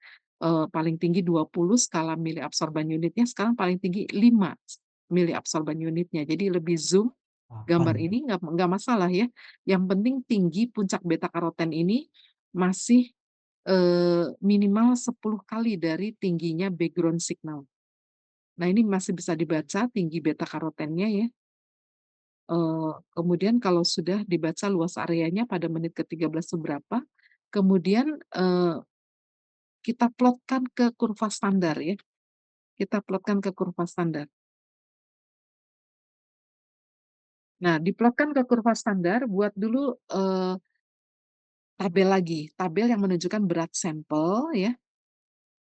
paling tinggi 20 skala miliabsorban unitnya, sekarang paling tinggi 5 miliabsorban unitnya. Jadi lebih zoom gambar 8. ini nggak masalah ya, yang penting tinggi puncak beta karoten ini masih, minimal 10 kali dari tingginya background signal. Nah, ini masih bisa dibaca tinggi beta karotennya ya, kemudian kalau sudah dibaca luas areanya pada menit ke-13 seberapa, kemudian, kita plotkan ke kurva standar ya, kita plotkan ke kurva standar. Nah, diplotkan ke kurva standar, buat dulu, tabel lagi, tabel yang menunjukkan berat sampel ya,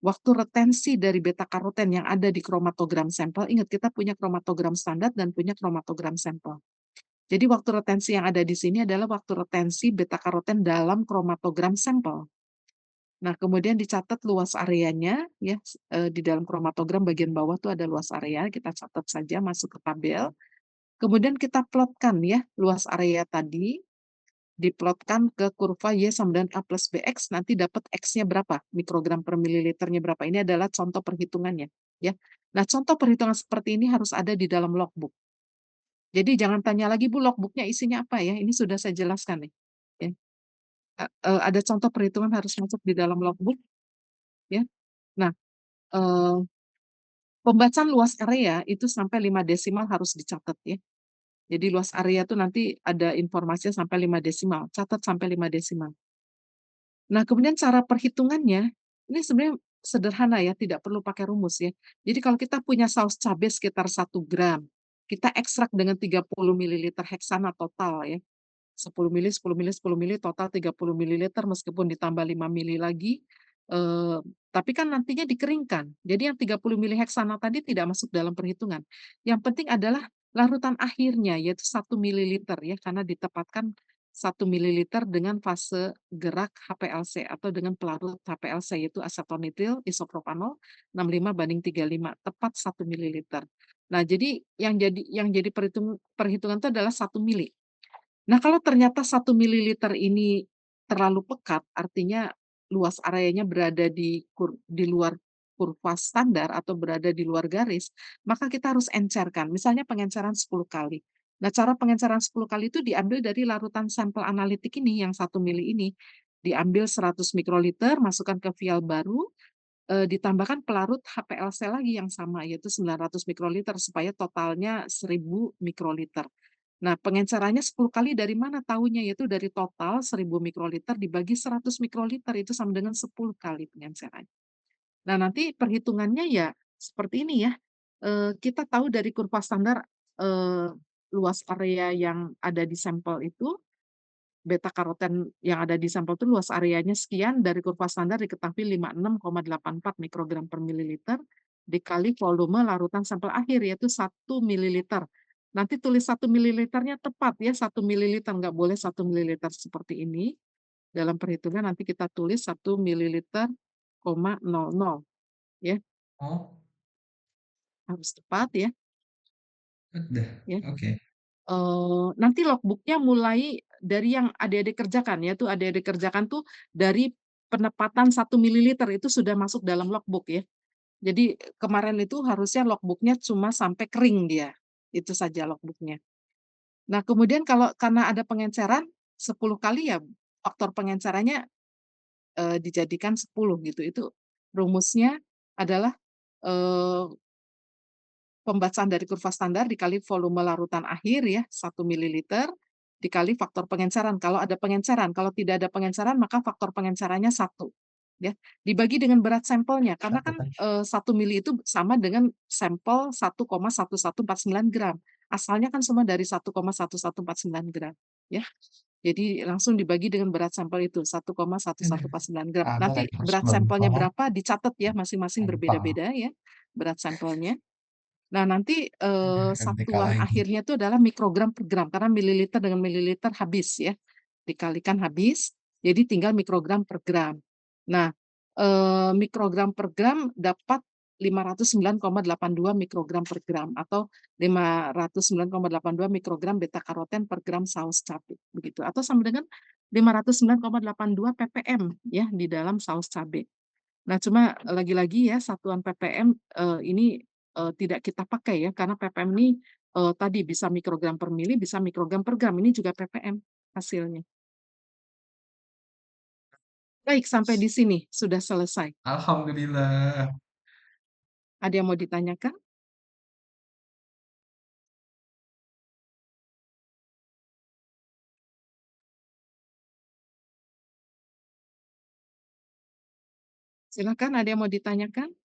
waktu retensi dari beta karoten yang ada di kromatogram sampel, ingat kita punya kromatogram standar dan punya kromatogram sampel. Jadi waktu retensi yang ada di sini adalah waktu retensi beta karoten dalam kromatogram sampel. Nah, kemudian dicatat luas areanya ya, di dalam kromatogram bagian bawah tuh ada luas area, kita catat saja masuk ke tabel. Kemudian kita plotkan ya, luas area tadi diplotkan ke kurva Y sama dengan A plus BX, nanti dapat X-nya berapa, mikrogram per mililiternya berapa. Ini adalah contoh perhitungannya, ya. Nah, contoh perhitungan seperti ini harus ada di dalam logbook. Jadi jangan tanya lagi, "Bu, logbook-nya isinya apa ya?" Ini sudah saya jelaskan nih, ya. Ada contoh perhitungan harus masuk di dalam logbook, ya. Nah, eee, pembacaan luas area itu sampai 5 desimal harus dicatat, ya. Jadi luas area itu nanti ada informasinya sampai 5 desimal, catat sampai 5 desimal. Nah, kemudian cara perhitungannya, ini sebenarnya sederhana ya, tidak perlu pakai rumus ya. Jadi kalau kita punya saus cabai sekitar 1 gram, kita ekstrak dengan 30 mililiter heksana total ya. 10 mili, 10 mili, 10 mili, total 30 mililiter meskipun ditambah 5 mili lagi, eee, tapi kan nantinya dikeringkan. Jadi yang 30 mili heksana tadi tidak masuk dalam perhitungan. Yang penting adalah larutan akhirnya, yaitu 1 mililiter ya, karena ditempatkan 1 mililiter dengan fase gerak HPLC atau dengan pelarut HPLC, yaitu asetonitril isopropanol 65:35, tepat 1 mililiter. Nah, jadi yang jadi perhitungan itu adalah 1 mili. Nah, kalau ternyata 1 mililiter ini terlalu pekat, artinya luas areanya berada di luar kurva standar atau berada di luar garis, maka kita harus encerkan, misalnya pengenceran 10 kali. Nah, cara pengenceran 10 kali itu diambil dari larutan sampel analitik ini, yang 1 mili ini. Diambil 100 mikroliter, masukkan ke vial baru, ditambahkan pelarut HPLC lagi yang sama, yaitu 900 mikroliter, supaya totalnya 1000 mikroliter. Nah, pengencerannya 10 kali dari mana tahunya, yaitu dari total 1000 mikroliter dibagi 100 mikroliter, itu sama dengan 10 kali pengenceran. Nah, nanti perhitungannya ya seperti ini ya, kita tahu dari kurva standar, eee, luas area yang ada di sampel itu, beta karoten yang ada di sampel itu luas areanya sekian, dari kurva standar diketahui 56,84 mikrogram per mililiter. dikali volume larutan sampel akhir, yaitu 1 ml. Nanti tulis 1 ml-nya tepat ya, 1 ml, nggak boleh 1 ml seperti ini. Dalam perhitungan nanti kita tulis 1 ml, 00 ya, Oh, harus tepat ya, udah. ya. Oke. Nanti logbook-nya mulai dari yang adik-adik kerjakan ya, tuh adik-adik kerjakan tuh dari penempatan 1 ml itu sudah masuk dalam logbook ya. Jadi kemarin itu harusnya logbook-nya cuma sampai kering dia, itu saja logbook-nya. Nah kemudian kalau karena ada pengenceran 10 kali ya faktor pengencerannya, dijadikan 10 gitu. Itu rumusnya adalah, eee, pembacaan dari kurva standar dikali volume larutan akhir ya, 1 ml dikali faktor pengenceran, kalau ada pengenceran. Kalau tidak ada pengenceran maka faktor pengencerannya 1 ya, dibagi dengan berat sampelnya karena Satu kan, kan? 1 mili itu sama dengan sampel 1,1149 gram. Asalnya kan semua dari 1,1149 gram ya. Jadi langsung dibagi dengan berat sampel itu, Aduh, 1,1149 gram. Abang Nanti lagi harus berat sampelnya gampang, berapa dicatat ya, masing-masing gampang. berbeda-beda ya, berat sampelnya. Nah nanti, Aduh, MTK satuan lagi. akhirnya itu adalah mikrogram per gram, karena mililiter dengan mililiter habis ya, dikalikan habis, jadi tinggal mikrogram per gram. Nah, mikrogram per gram dapat 509,82 mikrogram per gram atau 509,82 mikrogram beta karoten per gram saus cabe, begitu. Atau sama dengan 509,82 ppm ya di dalam saus cabe. Nah, cuma lagi-lagi ya satuan ppm, ini, tidak kita pakai ya karena ppm ini, tadi bisa mikrogram per mili, bisa mikrogram per gram, ini juga ppm hasilnya. Baik, sampai di sini sudah selesai. Alhamdulillah. Ada yang mau ditanyakan? Silakan, ada yang mau ditanyakan?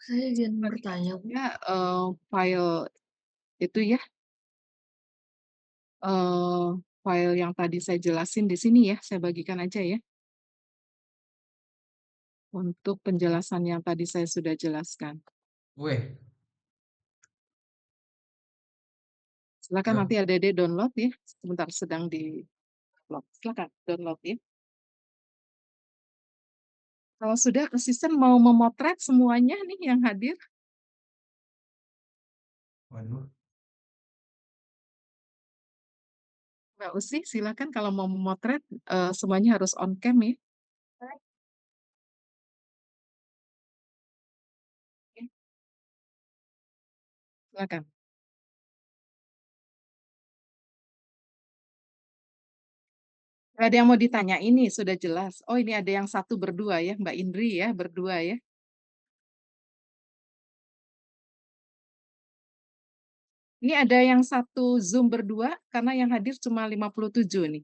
Saya izin Bagikan bertanya, Bu. saja, file itu ya, eee, file yang tadi saya jelasin di sini ya, saya bagikan aja ya, untuk penjelasan yang tadi saya sudah jelaskan. Weh, Silakan yuk. nanti adik-adik download ya, sebentar sedang di-upload. Silakan download ya. Kalau sudah asisten mau memotret semuanya nih yang hadir, Waduh. Mbak Usi silakan kalau mau memotret, semuanya harus on cam ya. Oke, silakan. Nggak ada yang mau ditanya ini sudah jelas. Oh ini ada yang satu berdua ya, Mbak Indri ya, berdua ya. Ini ada yang satu Zoom berdua karena yang hadir cuma 57 nih.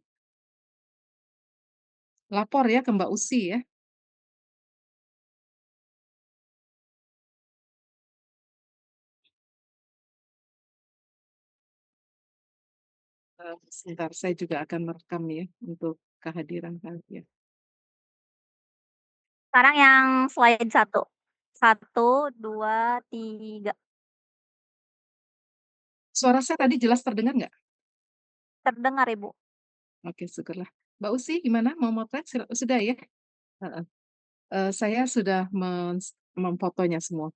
Lapor ya ke Mbak Usi ya. Sebentar saya juga akan merekam ya untuk kehadiran kalian. Sekarang yang slide 1. 1, 2, 3. Suara saya tadi jelas terdengar nggak? Terdengar, Ibu. Oke syukurlah. Mbak Usi gimana mau motret? Sudah ya? Heeh. Saya sudah memfotonya semua.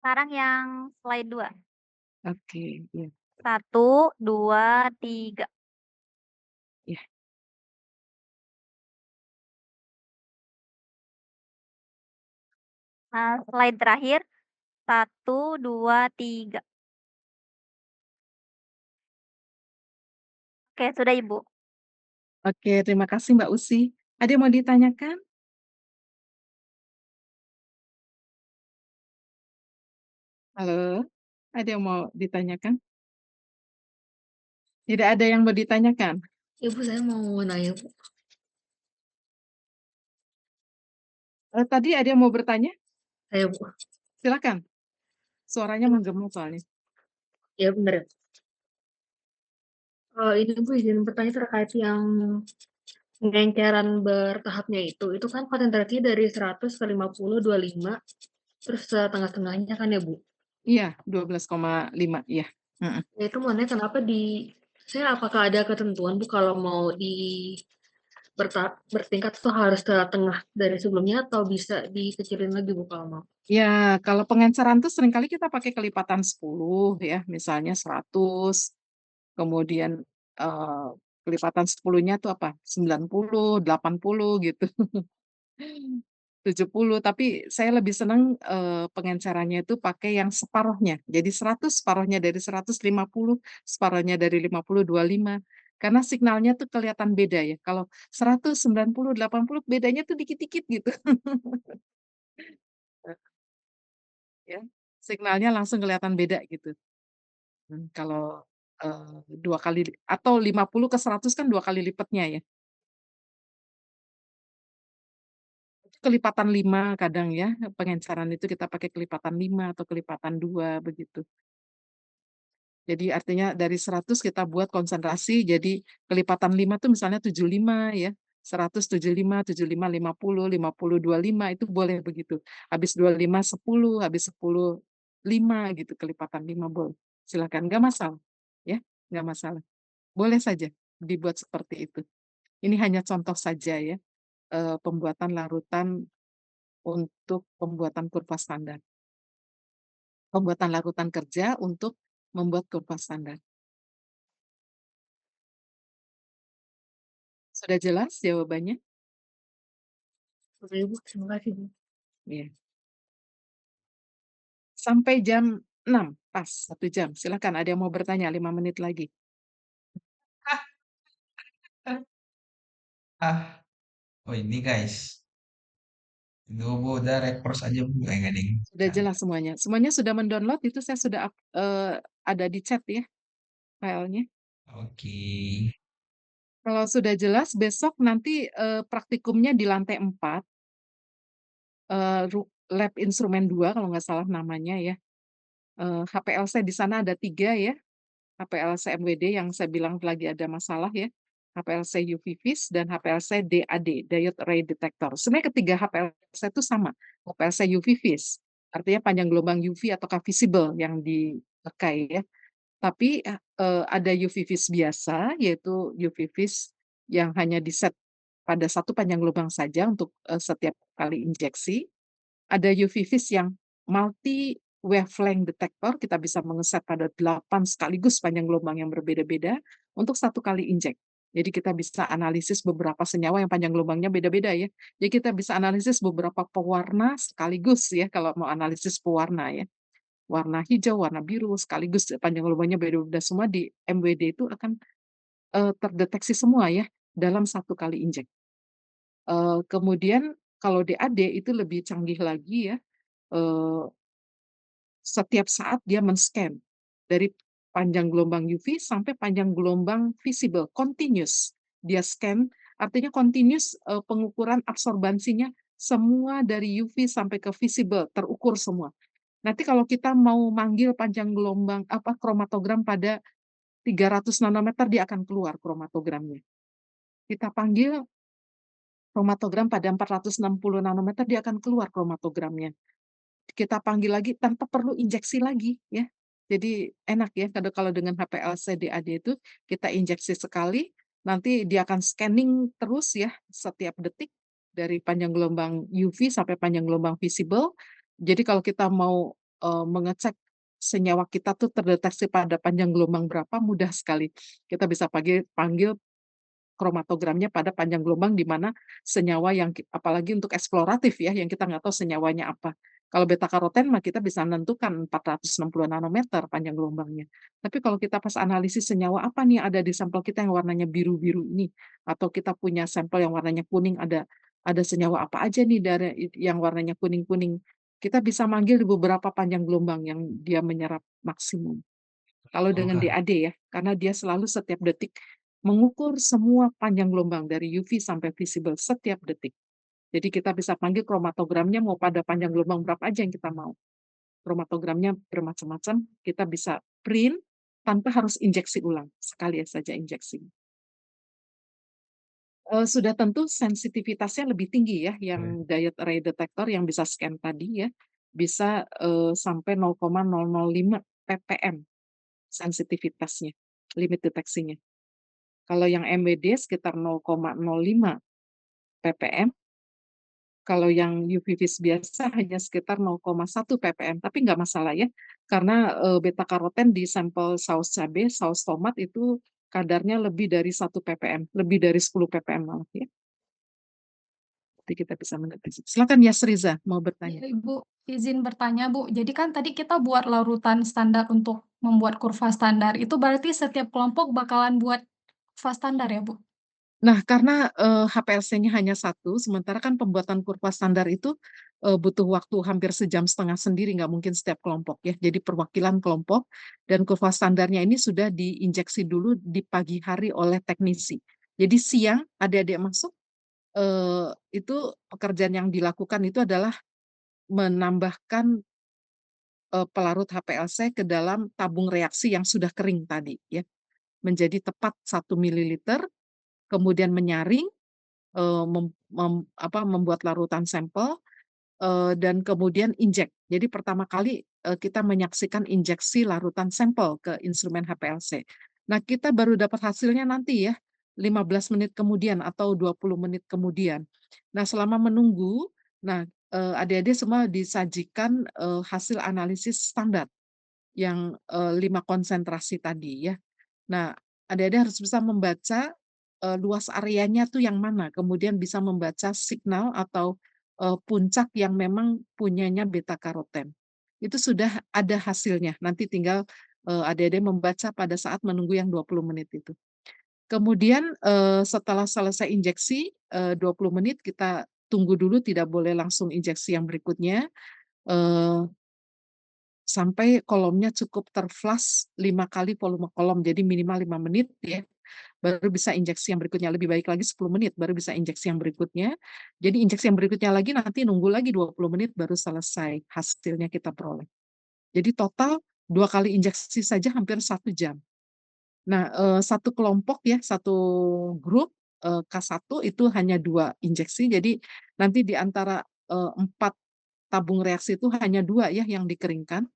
Sekarang yang slide 2. Oke, iya, 1, 2, 3. iya. Nah, slide terakhir 1, 2, 3. Oke, sudah, Ibu. Oke, terima kasih Mbak Usi. Ada yang mau ditanyakan? Halo? Ada yang mau ditanyakan? Tidak ada yang mau ditanyakan? Ibu, saya mau nanya, Bu. Tadi ada yang mau bertanya? Saya, Bu. Silakan. Suaranya menggema soalnya. Ya, bener. Ini Bu, izin bertanya terkait yang penggenceran bertahapnya itu kan konsentrasinya dari 100 ke 50, 25, terus tengah-tengahnya kan ya Bu? Iya, 12,5, iya. Ya itu mau nanya kenapa apakah ada ketentuan Bu kalau mau bertingkat tuh harus ke tengah dari sebelumnya atau bisa dikecilin lagi Bu kalau mau? Ya, kalau pengenceran tuh seringkali kita pakai kelipatan 10 ya, misalnya 100, kemudian, eee, kelipatan 10-nya tuh apa, 90, 80 gitu. 70, tapi saya lebih senang, pengencerannya itu pakai yang separuhnya. Jadi 100, separuhnya dari 100, 50, separuhnya dari 50, 25. Karena signalnya tuh kelihatan beda ya, kalau 100, 90, 80 bedanya tuh dikit-dikit gitu. Ya, signalnya langsung kelihatan beda gitu. Kalau, 2 kali atau 50 ke 100 kan 2 kali lipatnya ya. Kelipatan 5 kadang ya, pengenceran itu kita pakai kelipatan 5 atau kelipatan 2 begitu. Jadi artinya dari 100 kita buat konsentrasi, jadi kelipatan 5 tuh misalnya 75 ya, 100, 75, 75, 50, 50, 25 itu boleh begitu. Habis 25, 10, habis 10, 5 gitu, kelipatan 5 boleh. Silakan, nggak masalah, ya, nggak masalah. Boleh saja dibuat seperti itu. Ini hanya contoh saja ya, pembuatan larutan untuk pembuatan kurva standar. Pembuatan larutan kerja untuk membuat kurva standar. Sudah jelas jawabannya? Oke Bu, terima kasih Bu. Iya. Sampai jam 6, pas 1 jam. Silakan ada yang mau bertanya 5 menit lagi. Ah, oh ini guys. Itu Bu, udah reverse aja Bu. Nggak ding. Sudah jelas semuanya? Semuanya sudah mendownload itu saya sudah ada di chat ya filenya. Oke. Kalau sudah jelas besok nanti, praktikumnya di lantai 4, lab instrumen 2 kalau nggak salah namanya ya. HPLC di sana ada 3 ya. HPLC MWD yang saya bilang lagi ada masalah ya, HPLC UV vis dan HPLC DAD, Diode Array Detector. Sebenarnya ketiga HPLC itu sama, HPLC UV vis, artinya panjang gelombang UV ataukah visible yang dipakai ya. Tapi, ada UV vis biasa, yaitu UV vis yang hanya di-set pada satu panjang gelombang saja untuk, setiap kali injeksi. Ada UV vis yang multi wavelength detector, kita bisa mengeset pada 8 sekaligus panjang gelombang yang berbeda-beda untuk satu kali injek. Jadi kita bisa analisis beberapa senyawa yang panjang gelombangnya beda-beda ya. Jadi kita bisa analisis beberapa pewarna sekaligus ya, kalau mau analisis pewarna ya. Warna hijau, warna biru sekaligus panjang gelombangnya beda-beda semua di MWD itu akan, terdeteksi semua ya dalam satu kali injek. Kemudian kalau DAD itu lebih canggih lagi ya, eee, setiap saat dia men-scan dari panjang gelombang UV sampai panjang gelombang visible, continuous. Dia scan, artinya continuous, pengukuran absorbansinya semua dari UV sampai ke visible, terukur semua. Nanti kalau kita mau manggil panjang gelombang kromatogram pada 300 nanometer dia akan keluar kromatogramnya. Kita panggil kromatogram pada 460 nanometer dia akan keluar kromatogramnya. Kita panggil lagi tanpa perlu injeksi lagi ya. Jadi enak ya kalau dengan HPLC DAD itu kita injeksi sekali, nanti dia akan scanning terus ya setiap detik dari panjang gelombang UV sampai panjang gelombang visible. Jadi kalau kita mau, mengecek senyawa kita tuh terdeteksi pada panjang gelombang berapa, mudah sekali. Kita bisa panggil kromatogramnya pada panjang gelombang di mana senyawa yang apalagi untuk eksploratif ya, yang kita nggak tahu senyawanya apa. Kalau beta karoten mah kita bisa menentukan 460 nanometer panjang gelombangnya. Tapi kalau kita pas analisis senyawa apa nih yang ada di sampel kita yang warnanya biru-biru ini, atau kita punya sampel yang warnanya kuning, ada senyawa apa aja nih dari yang warnanya kuning-kuning, kita bisa manggil di beberapa panjang gelombang yang dia menyerap maksimum. Kalau dengan Apakah DAD ya, karena dia selalu setiap detik mengukur semua panjang gelombang dari UV sampai visible setiap detik. Jadi kita bisa panggil kromatogramnya mau pada panjang gelombang berapa aja yang kita mau. Kromatogramnya bermacam-macam, kita bisa print, tanpa harus injeksi ulang, sekali saja injeksi. Sudah tentu sensitivitasnya lebih tinggi ya, yang diode array detector yang bisa scan tadi ya, bisa, sampai 0,005 ppm sensitivitasnya, limit deteksinya. Kalau yang MWD sekitar 0,05 ppm, kalau yang UV vis biasa hanya sekitar 0,1 ppm, tapi nggak masalah ya, karena, beta karoten di sampel saus cabe, saus tomat itu kadarnya lebih dari 1 ppm, lebih dari 10 ppm malah ya. Jadi kita bisa mendeteksi. Silakan Yasriza mau bertanya. Iya, Ibu, izin bertanya, Bu. Jadi kan tadi kita buat larutan standar untuk membuat kurva standar, itu berarti setiap kelompok bakalan buat kurva standar ya, Bu? Nah, karena, HPLC-nya hanya 1, sementara kan pembuatan kurva standar itu, butuh waktu hampir sejam setengah sendiri, nggak mungkin setiap kelompok ya. Jadi perwakilan kelompok dan kurva standarnya ini sudah diinjeksi dulu di pagi hari oleh teknisi. Jadi siang adik-adik masuk, itu pekerjaan yang dilakukan itu adalah menambahkan, pelarut HPLC ke dalam tabung reaksi yang sudah kering tadi ya, menjadi tepat 1 mililiter, kemudian menyaring, membuat larutan sampel, dan kemudian injek. Jadi pertama kali, kita menyaksikan injeksi larutan sampel ke instrumen HPLC. Nah, kita baru dapat hasilnya nanti ya, 15 menit kemudian atau 20 menit kemudian. Nah, selama menunggu, nah, adik-adik semua disajikan, hasil analisis standar yang, 5 konsentrasi tadi ya. Nah, adik-adik harus bisa membaca, luas areanya tuh yang mana, kemudian bisa membaca signal atau, puncak yang memang punyanya beta karoten. Itu sudah ada hasilnya, nanti tinggal, adik-adik membaca pada saat menunggu yang 20 menit itu. Kemudian, setelah selesai injeksi, 20 menit kita tunggu dulu, tidak boleh langsung injeksi yang berikutnya, eee sampai kolomnya cukup terflush 5 kali volume kolom, jadi minimal 5 menit ya, baru bisa injeksi yang berikutnya, lebih baik lagi 10 menit baru bisa injeksi yang berikutnya. Jadi injeksi yang berikutnya lagi nanti nunggu lagi 20 menit baru selesai hasilnya kita peroleh. Jadi total 2 kali injeksi saja hampir 1 jam. Nah, 1 kelompok ya, 1 grup, K1 itu hanya 2 injeksi, jadi nanti di antara, 4 tabung reaksi itu hanya 2 ya yang dikeringkan.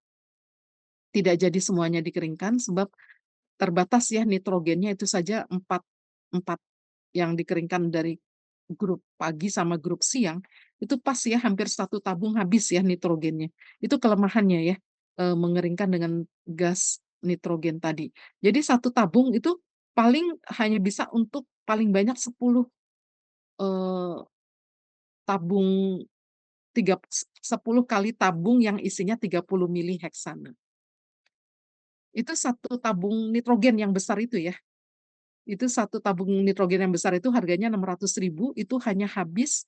Tidak jadi semuanya dikeringkan sebab terbatas ya nitrogennya itu saja 4 4 yang dikeringkan dari grup pagi sama grup siang, itu pas ya hampir 1 tabung habis ya nitrogennya. Itu kelemahannya ya, mengeringkan dengan gas nitrogen tadi. Jadi 1 tabung itu paling hanya bisa untuk paling banyak 10, eee, tabung 10 kali tabung yang isinya 30 mili heksana. Itu 1 tabung nitrogen yang besar itu ya. Itu 1 tabung nitrogen yang besar itu harganya 600.000, itu hanya habis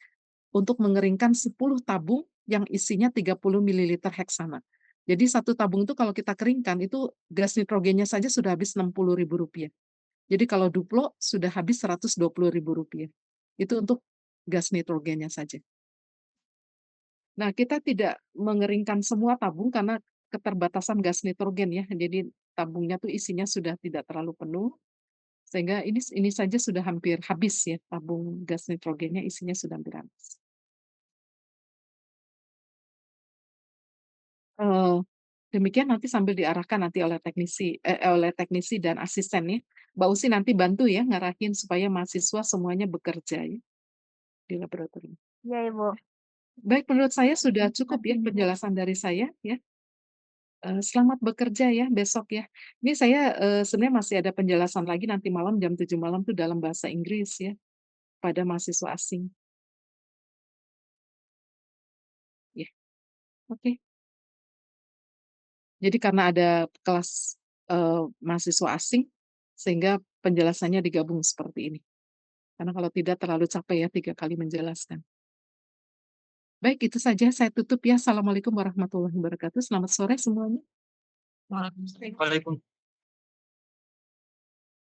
untuk mengeringkan 10 tabung yang isinya 30 mililiter heksana. Jadi 1 tabung itu kalau kita keringkan itu gas nitrogennya saja sudah habis Rp60.000. Jadi kalau duplo sudah habis Rp120.000. Itu untuk gas nitrogennya saja. Nah, kita tidak mengeringkan semua tabung karena keterbatasan gas nitrogen ya. Jadi tabungnya tuh isinya sudah tidak terlalu penuh, sehingga ini saja sudah hampir habis ya, tabung gas nitrogennya isinya sudah hampir habis. Demikian nanti sambil diarahkan nanti oleh teknisi dan asisten ya. Mbak Usi nanti bantu ya ngarahin supaya mahasiswa semuanya bekerja ya di laboratorium. Iya, Ibu. Baik, menurut saya sudah cukup ya penjelasan dari saya ya. Selamat bekerja ya besok ya. Ini saya, sebenarnya masih ada penjelasan lagi nanti malam jam 7 malam tuh dalam bahasa Inggris ya, pada mahasiswa asing. Ya, oke. Jadi karena ada kelas, mahasiswa asing, sehingga penjelasannya digabung seperti ini. Karena kalau tidak terlalu capek ya 3 kali menjelaskan. Baik, itu saja saya tutup ya. Assalamualaikum warahmatullahi wabarakatuh. Selamat sore semuanya. Waalaikumsalam.